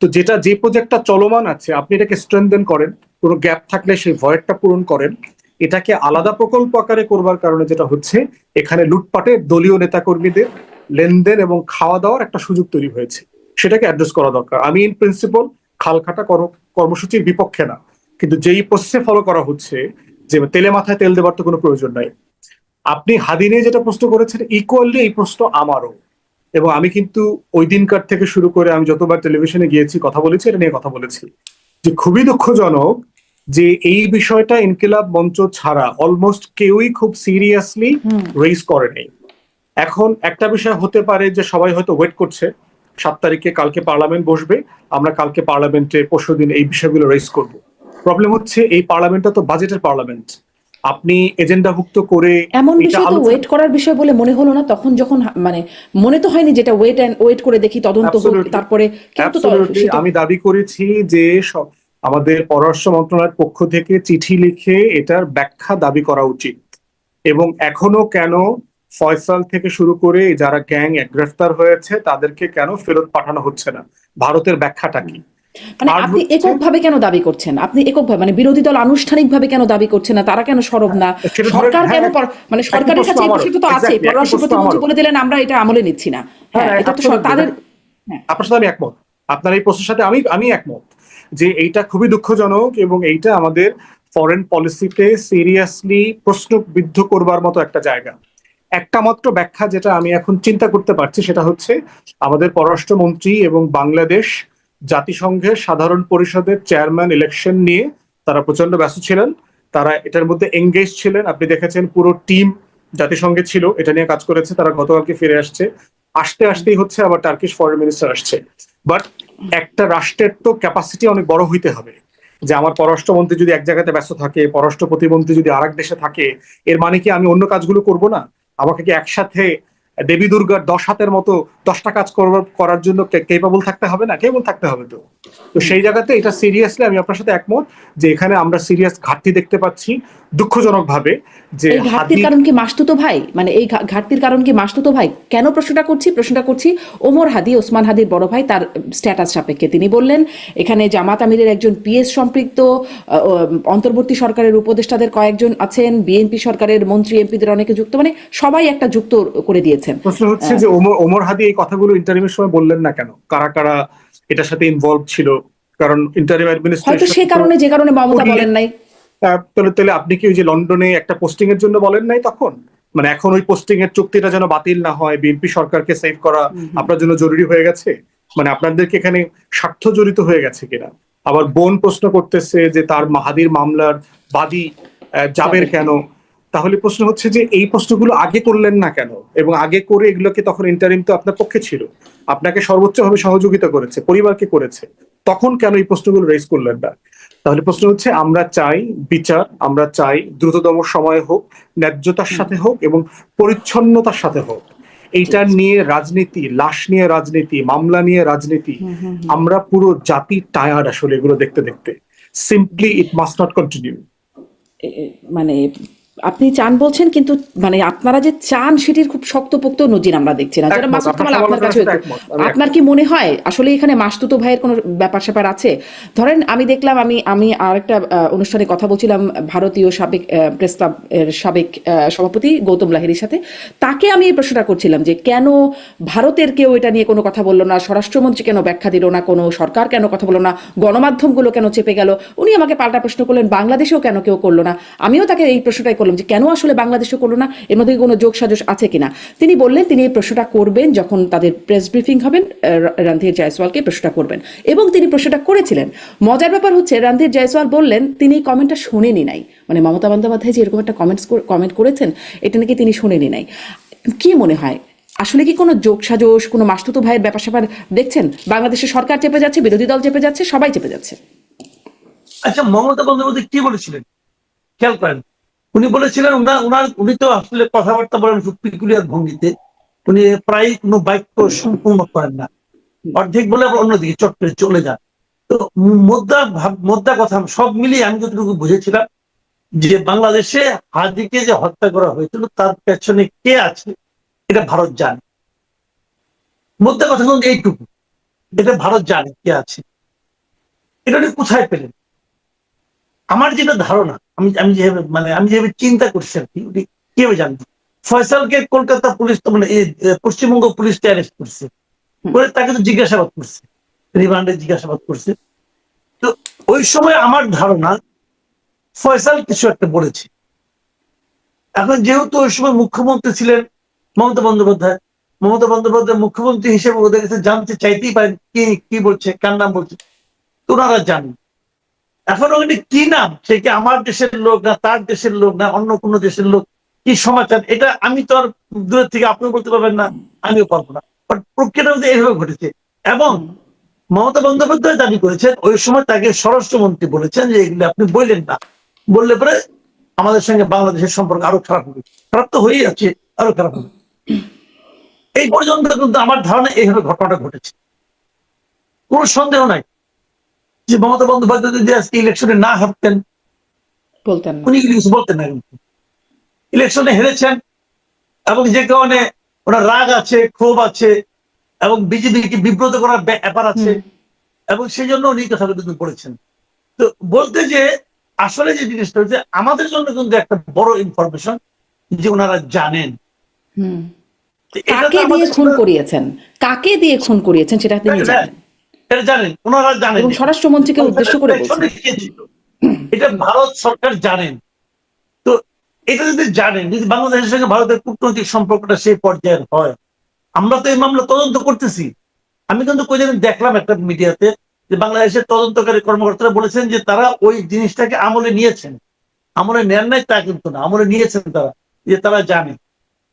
তো যে প্রজেক্টটা চলমান আছে আপনি এটাকে স্ট্রেনথেন করেন, কোনো গ্যাপ থাকলে সেই ভয়েডটা পূরণ করেন। এটাকে আলাদা প্রকল্প আকারে করবার কারণে যেটা হচ্ছে, এখানে লুটপাটের দলীয় নেতাকর্মীদের লেনদেন এবং খাওয়া দাওয়ার একটা সুযোগ তৈরি হয়েছে। সেটাকে অ্যাড্রেস করা দরকার। আমি ইন প্রিন্সিপাল খালখাটা কর্মসূচির বিপক্ষে না, কিন্তু যেই প্রসেসে ফলো করা হচ্ছে, যে তেলে মাথায় তেল দেবার তো কোনো প্রয়োজন নাই। আপনি হাদি নিয়ে যেটা প্রশ্ন করেছেন, ইকুয়ালি এই প্রশ্ন আমারও। এবং আমি কিন্তু ওই দিনকার থেকে শুরু করে আমি যতবার টেলিভিশনে গিয়েছি কথা বলেছি, এটা নিয়ে কথা বলেছি যে খুবই দুঃখজনক যে এই বিষয়টা ইনকিলাব মঞ্চ ছাড়া অলমোস্ট কেউই খুব সিরিয়াসলি রেইজ করেনি। এখন একটা বিষয় হতে পারে যে সবাই হয়তো ওয়েট করছে 7 তারিখে, কালকে পার্লামেন্ট বসবে, আমরা কালকে পার্লামেন্টে পরশুদিন এই বিষয়গুলো রেইজ করব। প্রবলেম হচ্ছে এই পার্লামেন্টটা তো বাজেটের পার্লামেন্ট। আপনি এজেন্ডাভুক্ত করে এমন এটা বিষয় তো আলোচনা, ওয়েট করার বিষয় বলে মনে হলো না তখন, যখন মানে মনে তো হয়নি যেটা ওয়েট করে দেখি, তদন্ত হোক, Absolutely, তারপরে কিন্তু absolutely, সেটা আমি দাবি করেছি যে আমাদের পররাষ্ট্র মন্ত্রণালয়ের পক্ষ থেকে চিঠি লিখে এটার ব্যাখ্যা দাবি করা উচিত। এবং এখনো কেন ফয়সাল থেকে শুরু করে যারা গ্যাং গ্রেফতার হয়েছে তাদেরকে কেন ফেরত পাঠানো হচ্ছে না, ভারতের ব্যাখ্যাটা কি? মানে থার্ড আপনি হচ্ছে, এককভাবে কেন দাবি করছেন? আপনি এককভাবে মানে বিরোধী দল আনুষ্ঠানিকভাবে কেন দাবি করছে না? তারা কেন সরব না? সেটা ধরেন, সরকার কেন হ্যাঁ, মানে একই সরকারের প্রশ্ন কাছে এই আমারও, বিষয়টা তো আছে, এক্স্যাক্টলি একই পররাষ্ট্র প্রশ্ন প্রতিমন্ত্রী আমারও। বলে দিলেন আমরা এটা আমলে নিচ্ছি না। হ্যাঁ, হ্যাঁ, এটা তো absolutely, তাদের। দেখেন, হ্যাঁ, আপনার সাথে আমি একমত। আপনার এই প্রশ্নের সাথে আমি আমি একমত যে এইটা খুবই দুঃখজনক এবং এইটা আমাদের ফরেন পলিসিতে সিরিয়াসলি প্রশ্নবিদ্ধ করবার মতো একটা জায়গা। একটা মাত্র ব্যাখ্যা যেটা আমি এখন চিন্তা করতে পারছি সেটা হচ্ছে, আমাদের পররাষ্ট্রমন্ত্রী এবং বাংলাদেশ জাতিসংঘের সাধারণ পরিষদের চেয়ারম্যান ইলেকশন নিয়ে তারা প্রচন্ড ব্যস্ত ছিলেন, তারা এটার মধ্যে এঙ্গেজ ছিলেন। আপনি দেখেছেন পুরো টিম জাতিসংঘে ছিল, এটা নিয়ে কাজ করেছে, তারা গতকালকে ফিরে আসছে। আসতেই হচ্ছে আবার টার্কিশ ফরেন মিনিস্টার আসছে। বাট একটা রাষ্ট্রের তো ক্যাপাসিটি অনেক বড় হইতে হবে, যে আমার পররাষ্ট্রমন্ত্রী যদি এক জায়গাতে ব্যস্ত থাকে, পররাষ্ট্র প্রতিমন্ত্রী যদি আরেক দেশে থাকে, এর মানে কি আমি অন্য কাজগুলো করব না? আমাকে কি একসাথে দেবী দুর্গার 10 হাতের মতো 10টা কাজ করার জন্য কেপাবল থাকতে হবে না? কেবল থাকতে হবে। তো তো সেই জায়গাতে এটা সিরিয়াসলি আমি আপনার সাথে একমত যে এখানে আমরা সিরিয়াস ঘাটতি দেখতে পাচ্ছি দুঃখজনক ভাবে। যে এই ঘাটতির কারণ কি মাসতুতো ভাই? মানে এই ঘাটতির কারণ কি মাসতুতো ভাই? কেন প্রশ্নটা করছি, ওমর হাদি, ওসমান হাদির বড় ভাই, তার স্ট্যাটাস সাপেক্ষে তিনি বললেন এখানে জামাত আমিরের একজন পিএস সম্পৃক্ত, অন্তর্বর্তী সরকারের উপদেষ্টাদের কয়েকজন আছেন, বিএনপি সরকারের মন্ত্রী এমপিদের অনেকে যুক্ত, মানে সবাই একটা যুক্ত করে দিয়েছেন। প্রশ্ন হচ্ছে যে ওমর হাদি এই কথাগুলো ইন্টারিমের সময় বললেন না কেন? কারা কারা এটার সাথে ইনভলভ ছিল? কারণ ইন্টারিম হয়তো অ্যাডমিনিস্ট্রেশন সে কারণে, যে কারণে মমতা বলেন নাই। তাহলে আপনি কি ওই যে লন্ডনে একটা পোস্টিং এর জন্য বলেন নাই তখন? মানে এখন ওই পোস্টিং এর চুক্তিটা যেন বাতিল না হয়, বিএনপি সরকারকে সেভ করা আপনার জন্য জরুরি হয়ে গেছে? মানে আপনাদেরকে এখানে স্বার্থ জড়িত হয়ে গেছে কিনা? আবার বোন প্রশ্ন করতেছে যে তার মাহাদির মামলার বাদী জাবের কেন? তাহলে প্রশ্ন হচ্ছে যে এই প্রশ্নগুলো আগে করলেন না কেন? এবং আগে করে এগুলোকে, তখন ইন্টারিম তো আপনার পক্ষে ছিল, আপনাকে সর্বোচ্চভাবে সহযোগিতা করেছে, পরিবারকে করেছে, তখন কেন এই প্রশ্নগুলো রেজ করলেন না? তাহলে প্রশ্ন হচ্ছে, আমরা চাই বিচার, আমরা চাই দ্রুততম সময় হোক, ন্যায্যতার সাথে হোক এবং পরিচ্ছন্নতার সাথে হোক। এইটা নিয়ে রাজনীতি, লাশ নিয়ে রাজনীতি, মামলা নিয়ে রাজনীতি, আমরা পুরো জাতি টায়ার্ড আসলে এগুলো দেখতে দেখতে। Simply it must not continue. মানে আপনি চান বলছেন, কিন্তু মানে আপনারা যে চান সেটির খুব শক্তপোক্ত নজির আমরা দেখছি না। যেটা মাসুদ কামাল, আপনার কাছে আপনার কি মনে হয় আসলে এখানে মাসতুতো ভাইয়ের কোনো ব্যাপার স্যাপার আছে? ধরেন আমি দেখলাম, আমি আরেকটা অনুষ্ঠানে কথা বলছিলাম ভারতীয় সাবেক প্রেস ক্লাব এর সাবেক সভাপতি গৌতম লাহিড়ীর সাথে। তাকে আমি এই প্রশ্নটা করছিলাম যে কেন ভারতের কেউ এটা নিয়ে কোনো কথা বললো না, স্বরাষ্ট্রমন্ত্রী কেন ব্যাখ্যা দিল না, কোনো সরকার কেন কথা বললো না, গণমাধ্যমগুলো কেন চেপে গেল? উনি আমাকে পাল্টা প্রশ্ন করলেন বাংলাদেশেও কেন কেউ করলো না। আমিও তাকে এই প্রশ্নটাই করলাম বললাম যে কেন আসলে বাংলাদেশে করলো না, এর মধ্যে কোনো যোগ সাজস আছে কিনা। তিনি বললেন তিনি এই প্রশ্নটা করবেন যখন তাদের প্রেস ব্রিফিং হবেন, রণধীর জয়সওয়ালকে প্রশ্নটা করবেন, এবং তিনি প্রশ্নটা করেছিলেন। মজার ব্যাপার হচ্ছে রণধীর জয়সওয়াল বললেন তিনি এই কমেন্টটা শোনেনি নাই, মানে মমতা বন্দ্যোপাধ্যায় যে এরকম একটা কমেন্ট করেছেন এটা নাকি তিনি শোনেনি নাই। কি মনে হয় আসলে কি কোনো যোগ সাজস, কোনো মাসতুতো ভাইয়ের ব্যাপার স্যাপার দেখছেন? বাংলাদেশের সরকার চেপে যাচ্ছে, বিরোধী দল চেপে যাচ্ছে, সবাই চেপে যাচ্ছে। আচ্ছা, মমতা বন্দ্যোপাধ্যায় কি বলেছিলেন খেয়াল করেন। উনি বলেছিলেন উনি তো আসলে কথাবার্তা বলেন খুব পিকুলিয়ার ভঙ্গিতে। উনি প্রায় কোনো বাক্য সম্পূর্ণ করেন না, অর্ধেক বলে আবার অন্যদিকে চট করে চলে যান। তো মোদ্দা কথা সব মিলিয়ে আমি যতটুকু বুঝেছিলাম যে বাংলাদেশে হাদিকে যে হত্যা করা হয়েছিল তার পেছনে কে আছে এটা ভারত জানে। মোদ্দা কথা কিন্তু এইটুকু, এটা ভারত জানে কে আছে। এটা উনি কোথায় পেলেন? আমার যেটা ধারণা, আমি যেভাবে চিন্তা করছি আর কি, উনি কিভাবে জানবেন? ফয়সালকে কলকাতা পুলিশ তো মানে পশ্চিমবঙ্গ পুলিশ অ্যারেস্ট করছে, করে তাকে তো জিজ্ঞাসাবাদ করছে, রিমান্ডে জিজ্ঞাসাবাদ করছে। তো ওই সময় আমার ধারণা ফয়সাল কিছু একটা বলেছে। এখন যেহেতু ওই সময় মুখ্যমন্ত্রী ছিলেন মমতা বন্দ্যোপাধ্যায় মুখ্যমন্ত্রী হিসেবে ওদের কাছে জানতে চাইতেই পারেন কি বলছে, কার নাম বলছে, তো ওনারা জানেন। এখন ওখানে কি নাম, সে কি আমার দেশের লোক না তার দেশের লোক না অন্য কোনো দেশের লোক, কি সমাচার, এটা আমি তো আর দূরের থেকে আপনিও বলতে পারবেন না, আমিও পারবো না। বাট প্রক্রিয়াটা মধ্যে এইভাবে ঘটেছে। এবং মমতা বন্দ্যোপাধ্যায় দাবি করেছেন ওই সময় তাকে স্বরাষ্ট্রমন্ত্রী বলেছেন যে এগুলি আপনি বললেন না, বললে পরে আমাদের সঙ্গে বাংলাদেশের সম্পর্ক আরো খারাপ হবে। খারাপ তো হয়েই আছে, আরো খারাপ হবে। এই পর্যন্ত কিন্তু আমার ধারণা এইভাবে ঘটনাটা ঘটেছে। কোনো সন্দেহ নাই যে মমতা বন্দ্যোপাধ্যায় যদি আজকে ইলেকশনে না হারতেন, বলতেন না, উনি কিছু বলতেন না। কিন্তু ইলেকশনে হেরেছেন এবং যে কারণে ওনার রাগ আছে, ক্ষোভ আছে এবং বিজেপিকে বিব্রত করার ব্যাপার আছে, এবং সেই জন্য উনি কথাগুলো কিন্তু বলেছেন। তো বলতে যে আসলে যে জিনিসটা হচ্ছে আমাদের জন্য কিন্তু একটা বড় ইনফরমেশন যে ওনারা জানেন এটা তো কাকে দিয়ে আমাদের খুন করিয়েছেন, কাকে দিয়ে খুন করিয়েছেন সেটা তিনি জানেন, এটা জানেন, ওনারা জানেন এবং স্বরাষ্ট্রমন্ত্রীকে উদ্দেশ্য করে বলছেন। এটা ভারত সরকার জানেন। তো এটা যদি জানেন, যদি বাংলাদেশের সঙ্গে ভারতের কূটনৈতিক সম্পর্কটা সেই পর্যায়ের হয়, আমরা তো এই মামলা তদন্ত করতেছি। আমি কিন্তু কোইদিন দেখলাম একটা মিডিয়াতে যে বাংলাদেশের তদন্তকারী কর্মকর্তারা বলেছেন যে তারা ওই জিনিসটাকে আমলে নিয়েছেন। আমলে নেন নাই তা কিন্তু না, আমলে নিয়েছেন তারা, যে তারা জানে।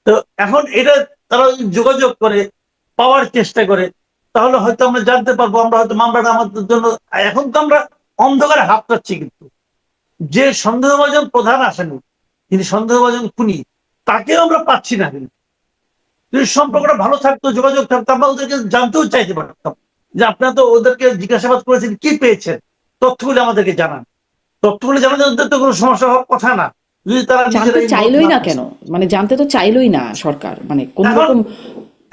তো এখন এটা তারা যোগাযোগ করে পাওয়ার চেষ্টা করে, তাহলে হয়তো আমরা জানতে পারবো, আমরা হয়তো মামলাটা আমাদের জন্য। এখন তো আমরা অন্ধকারে হাত পাচ্ছি, কিন্তু যে সন্দেহভাজন প্রধান আসামি, যিনি সন্দেহভাজন খুনি, তাকেও আমরা পাচ্ছি না। কিন্তু যদি সম্পর্কটা ভালো থাকতো, যোগাযোগ থাকতো, আমরা ওদেরকে জানতেও চাইতে পারতাম যে আপনারা তো ওদেরকে জিজ্ঞাসাবাদ করেছেন, কি পেয়েছেন, তথ্যগুলি আমাদেরকে জানান। তথ্যগুলি জানাতে ওদের তো কোনো সমস্যা হওয়ার কথা না, যদি তারা জানতে চাইলই না কেন, মানে জানতে তো চাইলই না সরকার, মানে কোন রকম।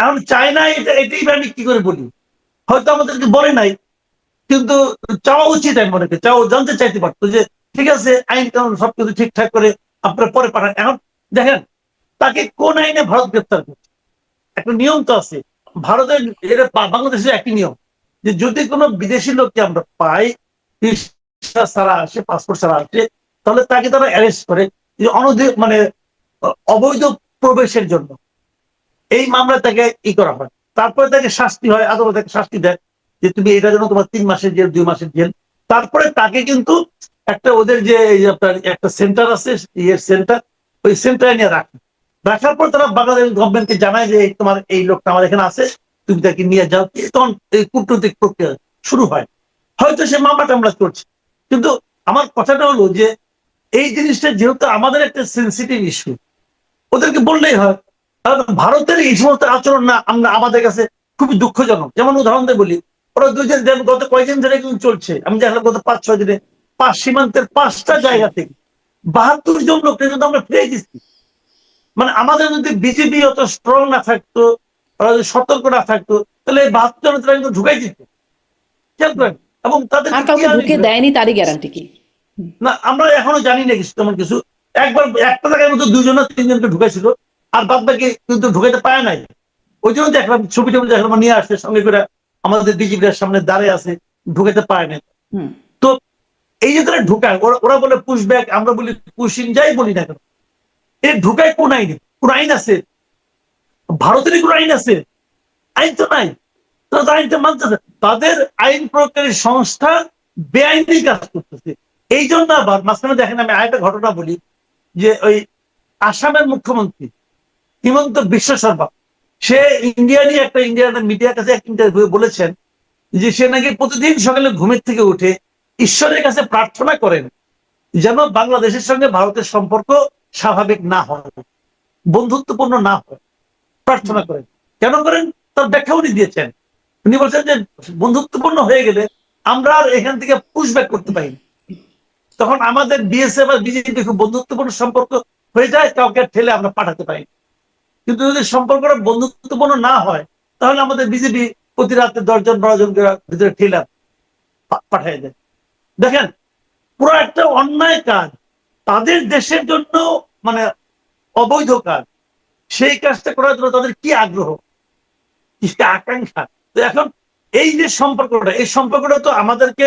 এখন চায় না, এটাই আমি কি করে বলি, হয়তো আমাদেরকে বলে নাই, কিন্তু চাওয়া উচিত। আমি মনে করি জানতে চাইতে পারতো যে ঠিক আছে আইন কানুন সবকিছু ঠিকঠাক করে আপনারা পরে পাঠান। এখন দেখেন তাকে কোন আইনে ভারত গ্রেপ্তার করছে, একটা নিয়ম তো আছে ভারতের, এটা বাংলাদেশের একই নিয়ম যে যদি কোনো বিদেশি লোককে আমরা পাই, ভিসা ছাড়া আসে, পাসপোর্ট ছাড়া আসে, তাহলে তাকে তারা অ্যারেস্ট করে মানে অবৈধ প্রবেশের জন্য। এই মামলা তাকে করা হয়, তারপরে তাকে শাস্তি হয়, আদালত তাকে শাস্তি দেয় যে তুমি এটার জন্য তোমার 3 মাসের জেল, 2 মাসের জেল। তারপরে তাকে কিন্তু একটা ওদের যে আপনার একটা সেন্টার আছে, সেন্টার, ওই সেন্টারে নিয়ে রাখার পর তারা বাংলাদেশ গভর্নমেন্টকে জানায় যে তোমার এই লোকটা আমার এখানে আছে, তুমি তাকে নিয়ে যাও। তখন এই কূটনৈতিক প্রক্রিয়া শুরু হয়। হয়তো সে মামলা টামলা করছে, কিন্তু আমার কথাটা হলো যে এই জিনিসটা যেহেতু আমাদের একটা সেন্সিটিভ ইস্যু, ওদেরকে বললেই হয়। ভারতের এই সমস্ত আচরণ না আমাদের কাছে খুবই দুঃখজনক। যেমন উদাহরণ দিয়ে বলি, ওরা গত কয়েকদিন ধরে কিন্তু চলছে, আমি দেখলাম গত 5-6 দিনে সীমান্তের 5টা জায়গা থেকে 72 জন লোককে কিন্তু আমরা ফিরে দিচ্ছি। মানে আমাদের যদি বিজেপি অত স্ট্রং না থাকতো, ওরা যদি সতর্ক না থাকতো, তাহলে এই 72 জন তারা কিন্তু ঢুকাই দিত। খেয়াল করেন। এবং তাদের কাউকে ঢুকে দেয়নি তারই গ্যারান্টি কি? না, আমরা এখনো জানি না কিছু তেমন কিছু। একবার একটা জায়গায় মতো 2 জন 3 জনকে ঢুকাইছিল, আর বাদ বাকি কিন্তু ঢুকাইতে পারে নাই। ওই জন্য দেখলাম ছবি দেখলাম নিয়ে আসছে সঙ্গে করে, আমাদের বিজেপির সামনে দাঁড়িয়ে আছে, ঢুকাইতে পারে নাই। তো এই যে তারা ঢুকায়, ওরা বলে পুশ ব্যাক, আমরা বলি পুশ ইন, যাই বলি না কেন, ঢুকায় কোন আইনে? কোন আইন আছে? ভারতেরই কোন আইন আছে? আইন তো নাই। তারা আইনটা মানতেছে, তাদের আইন প্রয়োগকারী সংস্থা বেআইনি কাজ করতেছে। এই জন্য আবার মাঝখানে দেখেন, আমি আরেকটা ঘটনা বলি, যে ওই আসামের মুখ্যমন্ত্রী হিমন্ত বিশ্ব শর্মা, সে ইন্ডিয়ান মিডিয়ার কাছে একটা ইন্টারভিউ বলেছেন যে সে নাকি প্রতিদিন সকালে ঘুমের থেকে উঠে ঈশ্বরের কাছে প্রার্থনা করেন যেন বাংলাদেশের সঙ্গে ভারতের সম্পর্ক স্বাভাবিক না হয়, বন্ধুত্বপূর্ণ না হয়, প্রার্থনা করেন। কেন করেন তার ব্যাখ্যা উনি দিয়েছেন। উনি বলছেন যে বন্ধুত্বপূর্ণ হয়ে গেলে আমরা আর এখান থেকে পুশব্যাক করতে পারি না। তখন আমাদের বিএসএফ আর বিজেপি খুব বন্ধুত্বপূর্ণ সম্পর্ক হয়ে যায়, কাউকে ঠেলে আমরা পাঠাতে পারি। কিন্তু যদি সম্পর্কটা বন্ধুত্বপূর্ণ না হয়, তাহলে আমাদের বিজেপি প্রতি রাতে 10 জন 12 জন ভিতরে ঠেলে পাঠিয়ে দেয়। দেখেন, পুরো একটা অন্যায় কাজ, তাদের দেশের জন্য মানে অবৈধ কাজ, সেই কাজটা করার জন্য তাদের কি আগ্রহ, কি আকাঙ্ক্ষা। তো এখন এই যে সম্পর্কটা, এই সম্পর্কটা তো আমাদেরকে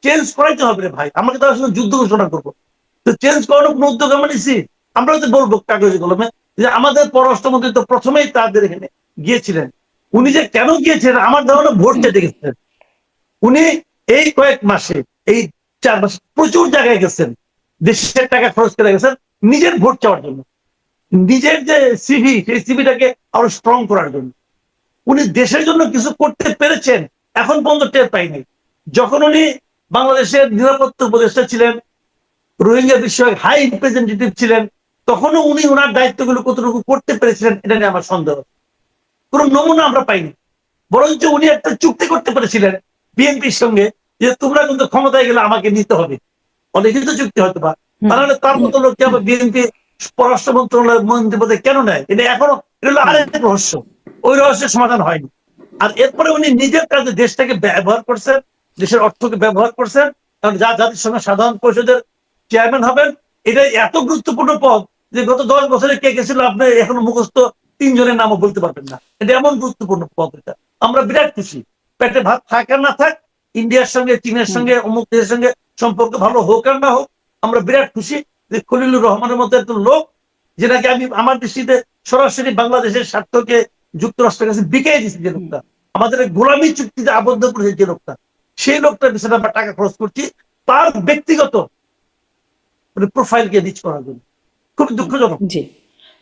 চেঞ্জ করাইতে হবে রে ভাই। আমাকে তার সঙ্গে যুদ্ধ ঘোষণা করবো, তো চেঞ্জ করানোর কোনো উদ্যোগ আমরা নিচ্ছি? আমরা তো বলবো কাগজে কলমে যে আমাদের পররাষ্ট্রমন্ত্রী তো প্রথমেই তাদের এখানে গিয়েছিলেন। উনি যে কেন গিয়েছিলেন, আমার ধারণা ভোট চাইতে গেছিলেন। উনি এই কয়েক মাসে, এই 4 মাসে প্রচুর জায়গায় গেছেন, দেশের টাকা খরচ করে গেছেন নিজের ভোট চাওয়ার জন্য, নিজের যে সিভি, সেই সিভিটাকে আরো স্ট্রং করার জন্য। উনি দেশের জন্য কিছু করতে পেরেছেন, এখন পর্যন্ত টের পাইনি। যখন উনি বাংলাদেশের নিরাপত্তা উপদেষ্টা ছিলেন, রোহিঙ্গা বিষয়ক হাই রিপ্রেজেন্টেটিভ ছিলেন, তখনও উনি ওনার দায়িত্বগুলো কতটুকু করতে পেরেছিলেন এটা নিয়ে আমার সন্দেহ। কোন নমুনা আমরা পাইনি। বরঞ্চ উনি একটা চুক্তি করতে পেরেছিলেন বিএনপির সঙ্গে যে তোমরা কিন্তু ক্ষমতায় গেলে আমাকে নিতে হবে, অলিখিত চুক্তি হয়তো বা, তাহলে তার মতো লোককে আবার বিএনপি পররাষ্ট্র মন্ত্রণালয়ের মন্ত্রী পদে কেন নেয়? এটা এখনো আরেক রহস্য, ওই রহস্যের সমাধান হয়নি। আর এরপরে উনি নিজের কাজে দেশটাকে ব্যবহার করছেন, দেশের অর্থকে ব্যবহার করছেন। কারণ জাতিসংঘ সাধারণ পরিষদের চেয়ারম্যান হবেন, এটা এত গুরুত্বপূর্ণ পদ যে গত 10 বছরে কে গেছিল আপনি এখনো মুখস্থ 3 জনের নামও বলতে পারবেন না। এটা এমন গুরুত্বপূর্ণ পদ, এটা আমরা বিরাট খুশি। পেটে ভাত থাক আর না থাক, ইন্ডিয়ার সঙ্গে, চীনের সঙ্গে, অমুক দেশের সঙ্গে সম্পর্ক ভালো হোক আর না হোক, আমরা বিরাট খুশি যে খলিলুর রহমানের মতো একটা লোক, যেটাকে আমি আমার দৃষ্টিতে সরাসরি বাংলাদেশের স্বার্থকে যুক্তরাষ্ট্রের কাছে বিকিয়ে দিচ্ছি, যে লোকটা আমাদের গোলামী চুক্তিতে আবদ্ধ করেছে, যে লোকটা, সেই লোকটার পিছনে আমরা টাকা খরচ করছি তার ব্যক্তিগত প্রোফাইলকে রিচ করার জন্য। খুব দুঃখজনক। জি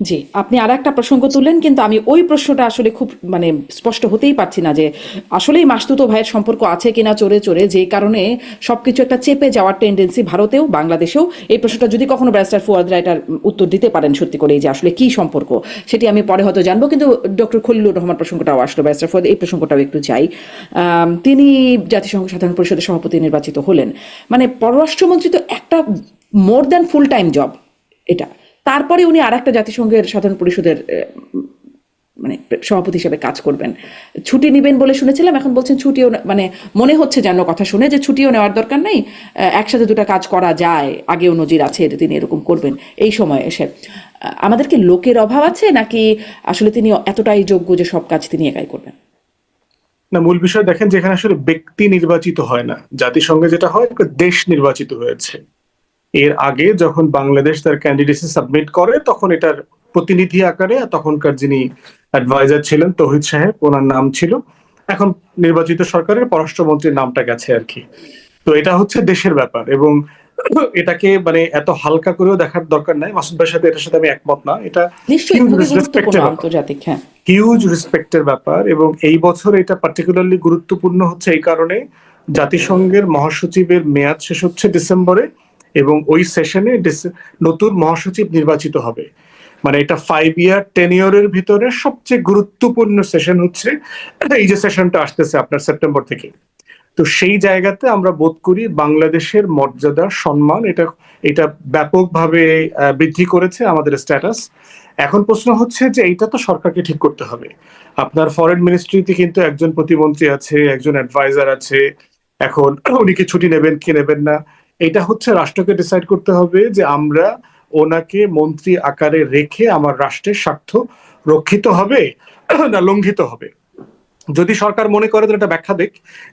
জি, আপনি আর একটা প্রসঙ্গ তুললেন, কিন্তু আমি ওই প্রশ্নটা আসলে খুব মানে স্পষ্ট হতেই পারছি না যে আসলেই মাসতুতো ভাইয়ের সম্পর্ক আছে কিনা চোরে চোরে, যে কারণে সবকিছু একটা চেপে যাওয়ার টেন্ডেন্সি ভারতেও বাংলাদেশেও। এই প্রশ্নটা যদি কখনো ব্যারিস্টার ফুয়াদ রাইটার উত্তর দিতে পারেন সত্যি করে, যে আসলে কি সম্পর্ক, সেটি আমি পরে হয়তো জানবো। কিন্তু ডক্টর খলিলুর রহমান প্রসঙ্গটাও আসলো, ব্যারিস্টার ফুয়াদ এই প্রসঙ্গটাও একটু চাই। তিনি জাতিসংঘ সাধারণ পরিষদের সভাপতি নির্বাচিত হলেন, মানে পররাষ্ট্রমন্ত্রী তো একটা more than full time job এটা। তারপরে উনি আর একটা জাতিসংঘের সাধারণ পরিষদের মানে সভাপতি হিসেবে কাজ করবেন, ছুটি নেবেন বলে শুনেছিলাম, এখন বলছেন ছুটিও মানে মনে হচ্ছে যেন কথা শুনে যে ছুটিও নেওয়ার দরকার নেই, একসাথে দুটো কাজ করা যায়, আগেও নজির আছে তিনি এরকম করবেন এই সময় এসে। আমাদের কি লোকের অভাব আছে, নাকি আসলে তিনি এতটাই যোগ্য যে সব কাজ তিনি একাই করবেন? না, মূল বিষয় দেখেন, যেখানে আসলে ব্যক্তি নির্বাচিত হয় না, জাতিসংঘে যেটা হয় দেশ নির্বাচিত হয়েছে। এর আগে যখন বাংলাদেশ তার ক্যান্ডিডেসি সাবমিট করে, তখন এটার প্রতিনিধি আকারে তখনকার যিনি অ্যাডভাইজার ছিলেন তৌহিদ সাহেব, ওনার নাম ছিল। এখন নির্বাচিত সরকারের পররাষ্ট্রমন্ত্রীর নামটা গেছে আর কি। তো এটা হচ্ছে দেশের ব্যাপার, এবং এটাকে মানে এত হালকা করেও দেখার দরকার নাই। মাসুদ ভাইয়ের সাথে এটার সাথে আমি একমত না। এটা নিশ্চয়ই খুবই গুরুত্বপূর্ণ আন্তর্জাতিক, হ্যাঁ, হিউজ রেসপেক্টের ব্যাপার। এবং এই বছর এটা পার্টিকুলারলি গুরুত্বপূর্ণ হচ্ছে এই কারণে, জাতিসংঘের মহাসচিবের মেয়াদ শেষ হচ্ছে ডিসেম্বরে, এবং ওই সেশনে নতুন মহাসচিব নির্বাচিত হবে। মানে এটা 5 ইয়ার টেনিয়রের ভিতরে সবচেয়ে গুরুত্বপূর্ণ সেশন হচ্ছে এই যে সেশনটা আসতেছে আপনার সেপ্টেম্বর থেকে। তো সেই জায়গাতে আমরা বোধ করি বাংলাদেশের মর্যাদা, সম্মান, এটা ব্যাপকভাবে বৃদ্ধি করেছে আমাদের স্ট্যাটাস। এখন প্রশ্ন হচ্ছে যে এইটা তো সরকারকে ঠিক করতে হবে। আপনার ফরেন মিনিস্ট্রিতে কিন্তু একজন প্রতিমন্ত্রী আছে, একজন অ্যাডভাইজার আছে। এখন উনি কি ছুটি নেবেন কি নেবেন না, এটা হচ্ছে রাষ্ট্রকে ডিসাইড করতে হবে যে আমরা ওনাকে মন্ত্রী আকারে রেখে আমার রাষ্ট্রের স্বার্থ রক্ষিত হবে না লঙ্ঘিত হবে। যদি সরকার মনে করে এটা ব্যাখ্যা দেখ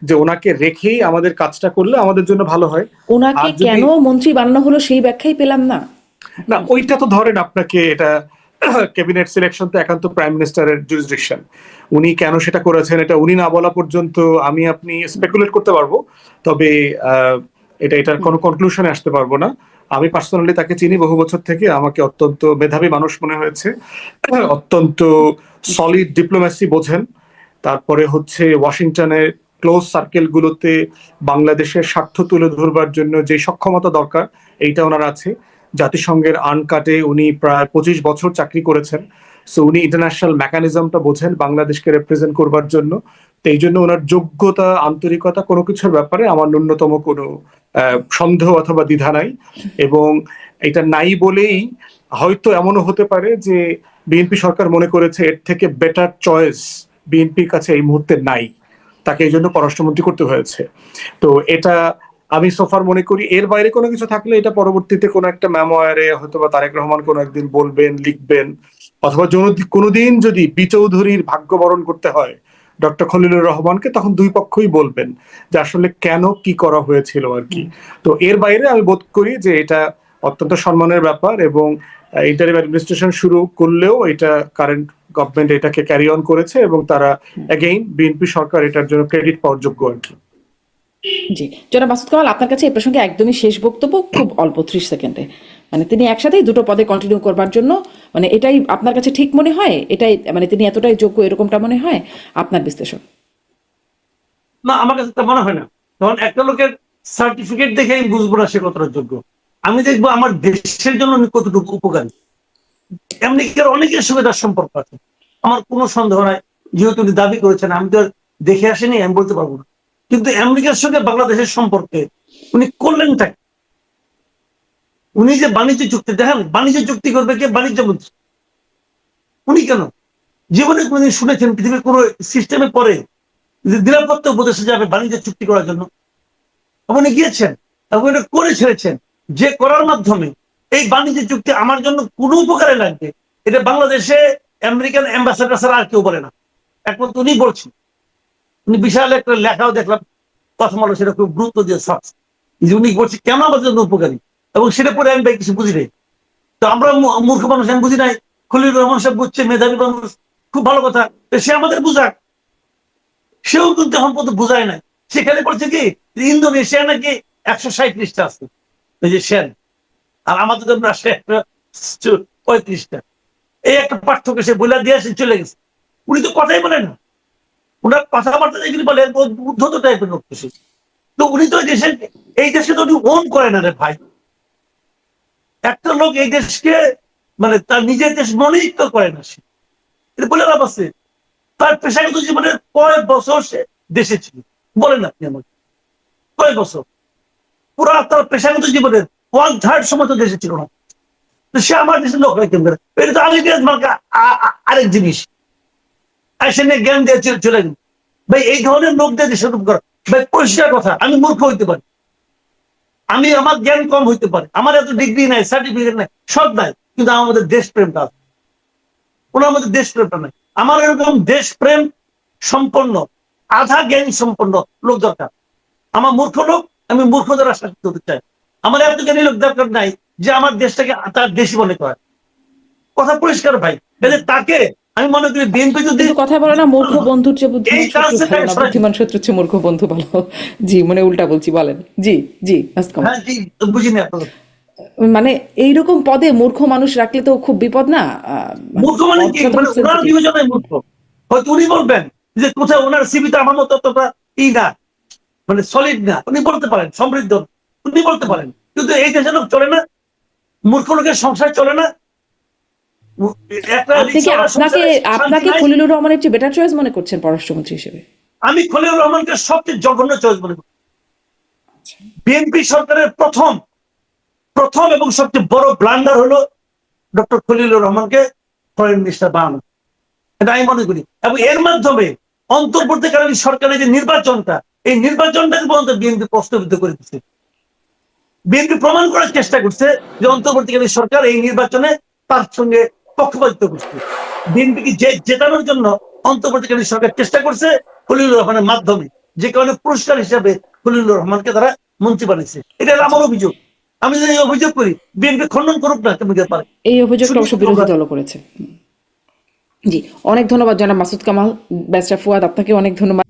যে ওনাকে রেখেই আমাদের কাজটা করলে আমাদের জন্য ভালো হয়। ওনাকে কেন মন্ত্রী বানানো হলো সেই ব্যাখ্যাই পেলাম না। না ওইটা তো ধরেন আপনাকে এটা ক্যাবিনেট সিলেকশন তো একান্ত প্রাইম মিনিস্টারের জুরিসডিকশন। উনি কেন সেটা করেছেন এটা উনি না বলা পর্যন্ত আমি আপনি স্পেকুলেট করতে পারবো, তবে এটার কোনো কনক্লুশনে আসতে পারবো না। আমি পার্সোনালি তাকে চিনি বহু বছর থেকে, আমাকে অত্যন্ত মেধাবী মানুষ মনে হয়েছে, অত্যন্ত সলিড ডিপ্লোম্যাসি বোঝেন। তারপরে হচ্ছে ওয়াশিংটনের ক্লোজ সার্কেল গুলোতে বাংলাদেশের স্বার্থ তুলে ধরবার জন্য যে সক্ষমতা দরকার এইটা ওনার আছে। জাতিসংঘের আনকাটে উনি প্রায় 25 বছর চাকরি করেছেন, সো উনি ইন্টারন্যাশনাল মেকানিজমটা বোঝেন বাংলাদেশকে রিপ্রেজেন্ট করবার জন্য। তো এই জন্য ওনার যোগ্যতা আন্তরিকতা কোনো কিছুর ব্যাপারে আমার ন্যূনতম কোনো সন্দেহ অথবা দ্বিধা নাই। এবং এটা নাই বলেই হয়তো এমনও হতে পারে যে বিএনপি সরকার মনে করেছে এর থেকে বেটার চয়েস বিএনপির কাছে এই মুহূর্তে নাই, তাকে এই জন্য পররাষ্ট্রমন্ত্রী করতে হয়েছে। তো এটা আমি সোফার মনে করি, এর বাইরে কোনো কিছু থাকলে এটা পরবর্তীতে কোনো একটা মেমোয়ারে হয়তো বা তারেক রহমান কোনো একদিন বলবেন, লিখবেন, অথবা কোনোদিন যদি বি চৌধুরীর ভাগ্য বরণ করতে হয় ডক্টর খলিলুর রহমানকে, তখন দুই পক্ষই বলবেন যে আসলে কেন কি করা হয়েছিল আর কি। তো এর বাইরে আমি বোধ করি যে এটা অত্যন্ত সম্মানের ব্যাপার, এবং ইন্টারিম অ্যাডমিনিস্ট্রেশন শুরু করলেও এটা কারেন্ট গভর্নমেন্ট এটাকে ক্যারি অন করেছে, এবং তারা অ্যাগেইন বিএনপি সরকার এটার জন্য ক্রেডিট পাওয়ার যোগ্য আর কি। জি, জনাব মাসুদ কামাল, আপনার কাছে এই প্রসঙ্গে একদমই শেষ বক্তব্য, খুব অল্প 30 সেকেন্ডে। মানে তিনি একসাথেই দুটো পদে কন্টিনিউ করবার জন্য, মানে এটাই আপনার কাছে ঠিক মনে হয়? এটাই মানে তিনি এতটাই যোগ্য এরকমটা মনে হয় আপনার বিশ্লেষণ? না, আমার কাছে তা মনে হয় না। তখন একটা লোকের সার্টিফিকেট দেখে আমি বুঝবো না সে কতটা যোগ্য। আমি দেখবো আমার দেশের জন্য উনি কতটুকু উপকারী। আমেরিকার অনেকের সঙ্গে তার সম্পর্ক আছে, আমার কোনো সন্দেহ নাই। যেহেতু উনি দাবি করেছেন, আমি তো আর দেখে আসিনি, আমি বলতে পারবো না। কিন্তু আমেরিকার সঙ্গে বাংলাদেশের সম্পর্কে উনি করলেনটা কি? উনি যে বাণিজ্য চুক্তি, দেখেন বাণিজ্য চুক্তি করবে কে? বাণিজ্য মন্ত্রী। উনি কেন? জীবনে কোনদিন শুনেছেন পৃথিবীর কোন সিস্টেমে পরে যে নিরাপত্তা উপদেশে যাবে বাণিজ্য চুক্তি করার জন্য? উনি গিয়েছেন এবং এটা করে ছেড়েছেন, যে করার মাধ্যমে এই বাণিজ্য চুক্তি আমার জন্য কোনো উপকারে লাগবে, এটা বাংলাদেশে আমেরিকান অ্যাম্বাসেডার ছাড়া আর কেউ বলে না, একমাত্র উনি বলছেন। উনি বিশাল একটা লেখাও দেখলাম, কথা বলো, সেটা খুব গুরুত্ব দিয়ে সার্চ যে উনি বলছে কেন আমাদের জন্য উপকারী, এবং সেটা পরে আমি কিছু বুঝি নাই। তো আমরা মূর্খ মানুষ, আমি বুঝি নাই, খলিলুর রহমান সাহেব বুঝছে, মেধাবী মানুষ, খুব ভালো কথা, সে আমাদের বুঝাক। সেও কিন্তু এখন পর্যন্ত বুঝায় নাই। সেখানে বলছে কি ইন্দোনেশিয়া নাকি 160 আছে ওই যে সেন, আর আমাদের জন্য আসে 135টা। এই একটা পার্থক্য সে বলে দিয়ে আসে, চলে গেছে। উনি তো কথাই বলে না, ওনার কথাবার্তা যেগুলি বলে উদ্ধত টাইপের লোক। তো উনি তো এই দেশকে তো উনি ওন করে না রে ভাই। একটা লোক এই দেশকে মানে তার নিজের দেশ মনেই তো করে না, সে বলে লাভ আছে? তার পেশাগত জীবনের কয়েক বছর সে দেশে ছিল, বলেন আপনি আমাকে, কয়েক বছর? পুরা তার পেশাগত জীবনের 1/3 সময় তো দেশে ছিল না। তো সে আমার দেশের লোক হয় কেন? এটা তো আলিগেজ মার্কা আরেক জিনিস। আসে নিয়ে জ্ঞান দিয়ে চলে গেল। ভাই এই ধরনের লোক দিয়ে দেশের উপর করা, ভাই পরিষ্কার কথা, আমি মূর্খ হইতে পারি, আমি আমার জ্ঞান কম হইতে পারে, আমার এত ডিগ্রি নাই, সার্টিফিকেট নাই, সব নাই, কিন্তু আমাদের দেশপ্রেমটা আছে। ওনার আমাদের দেশপ্রেমটা নাই। আমার এরকম দেশপ্রেম সম্পন্ন, আধা জ্ঞান সম্পন্ন লোক দরকার। আমার মূর্খ লোক, আমি মূর্খ দ্বারা শাসিত হতে চাই। আমার এত জ্ঞানী লোক দরকার নাই যে আমার দেশটাকে তার দেশই মনে করে। কথা পরিষ্কার ভাই। তাকে আমি মনে করি বিএনপি যদি কথা বলে না, মূর্খ বন্ধুর চেয়ে বুদ্ধিমান শত্রু ভালো না, বুদ্ধিমান শত্রুর চেয়ে মূর্খ বন্ধু ভালো। জি, মানে উল্টা বলছি, বলেন। জি জি, হ্যাঁ জি, বুঝিনি আপনার মানে এইরকম পদে মূর্খ মানুষ রাখলে তো খুব বিপদ না? মূর্খ মানে কি? মানে ওনার বিবেচনায় মূর্খ। হয়তো উনি বলবেন যে কোথায় ওনার সিবিতে আমার মতো অতটা না, মানে সলিড না, উনি বলতে পারেন, সমৃদ্ধ উনি বলতে পারেন, কিন্তু এই দেশের লোক চলে না, মূর্খ লোকের সংসার চলে না। আপনাকে খলিলুর রহমানের চেয়ে বেটার চয়েস মনে করছেন পররাষ্ট্রমন্ত্রী হিসেবে? আমি খলিলুর রহমানকে সবচেয়ে জঘন্য চয়েস মনে করি। বিএনপি সরকারের প্রথম এবং সবচেয়ে বড় ব্লান্ডার হলো ডক্টর খলিলুর রহমানকে ফরেন মিনিস্টার বানানো, এটা আমি মনে করি। এবং এর মাধ্যমে অন্তর্বর্তীকালীন সরকারের যে নির্বাচনটা, এই নির্বাচনটাকে পর্যন্ত বিএনপি প্রশ্নবিদ্ধ করে দিচ্ছে। বিএনপি প্রমাণ করার চেষ্টা করছে যে অন্তর্বর্তীকালীন সরকার এই নির্বাচনে তার সঙ্গে পক্ষপাতিত্ব করছে। বিএনপিকে জেতানোর জন্য অন্তর্বর্তীকালীন সরকার চেষ্টা করছে খলিলুর রহমানের মাধ্যমে, যে কারণে পুরস্কার হিসাবে খলিলুর রহমানকে তারা মন্ত্রী বানিয়েছে। এটা আমার অভিযোগ। আমি যদি অভিযোগ করি, বিএনপি খণ্ডন করুক না, কেন পারে। এই অভিযোগটা অবশ্য বিরোধী দলও করেছে। জি, অনেক ধন্যবাদ জনাব মাসুদ কামাল। ব্যারিস্টার ফুয়াদ, আপনাকে অনেক ধন্যবাদ।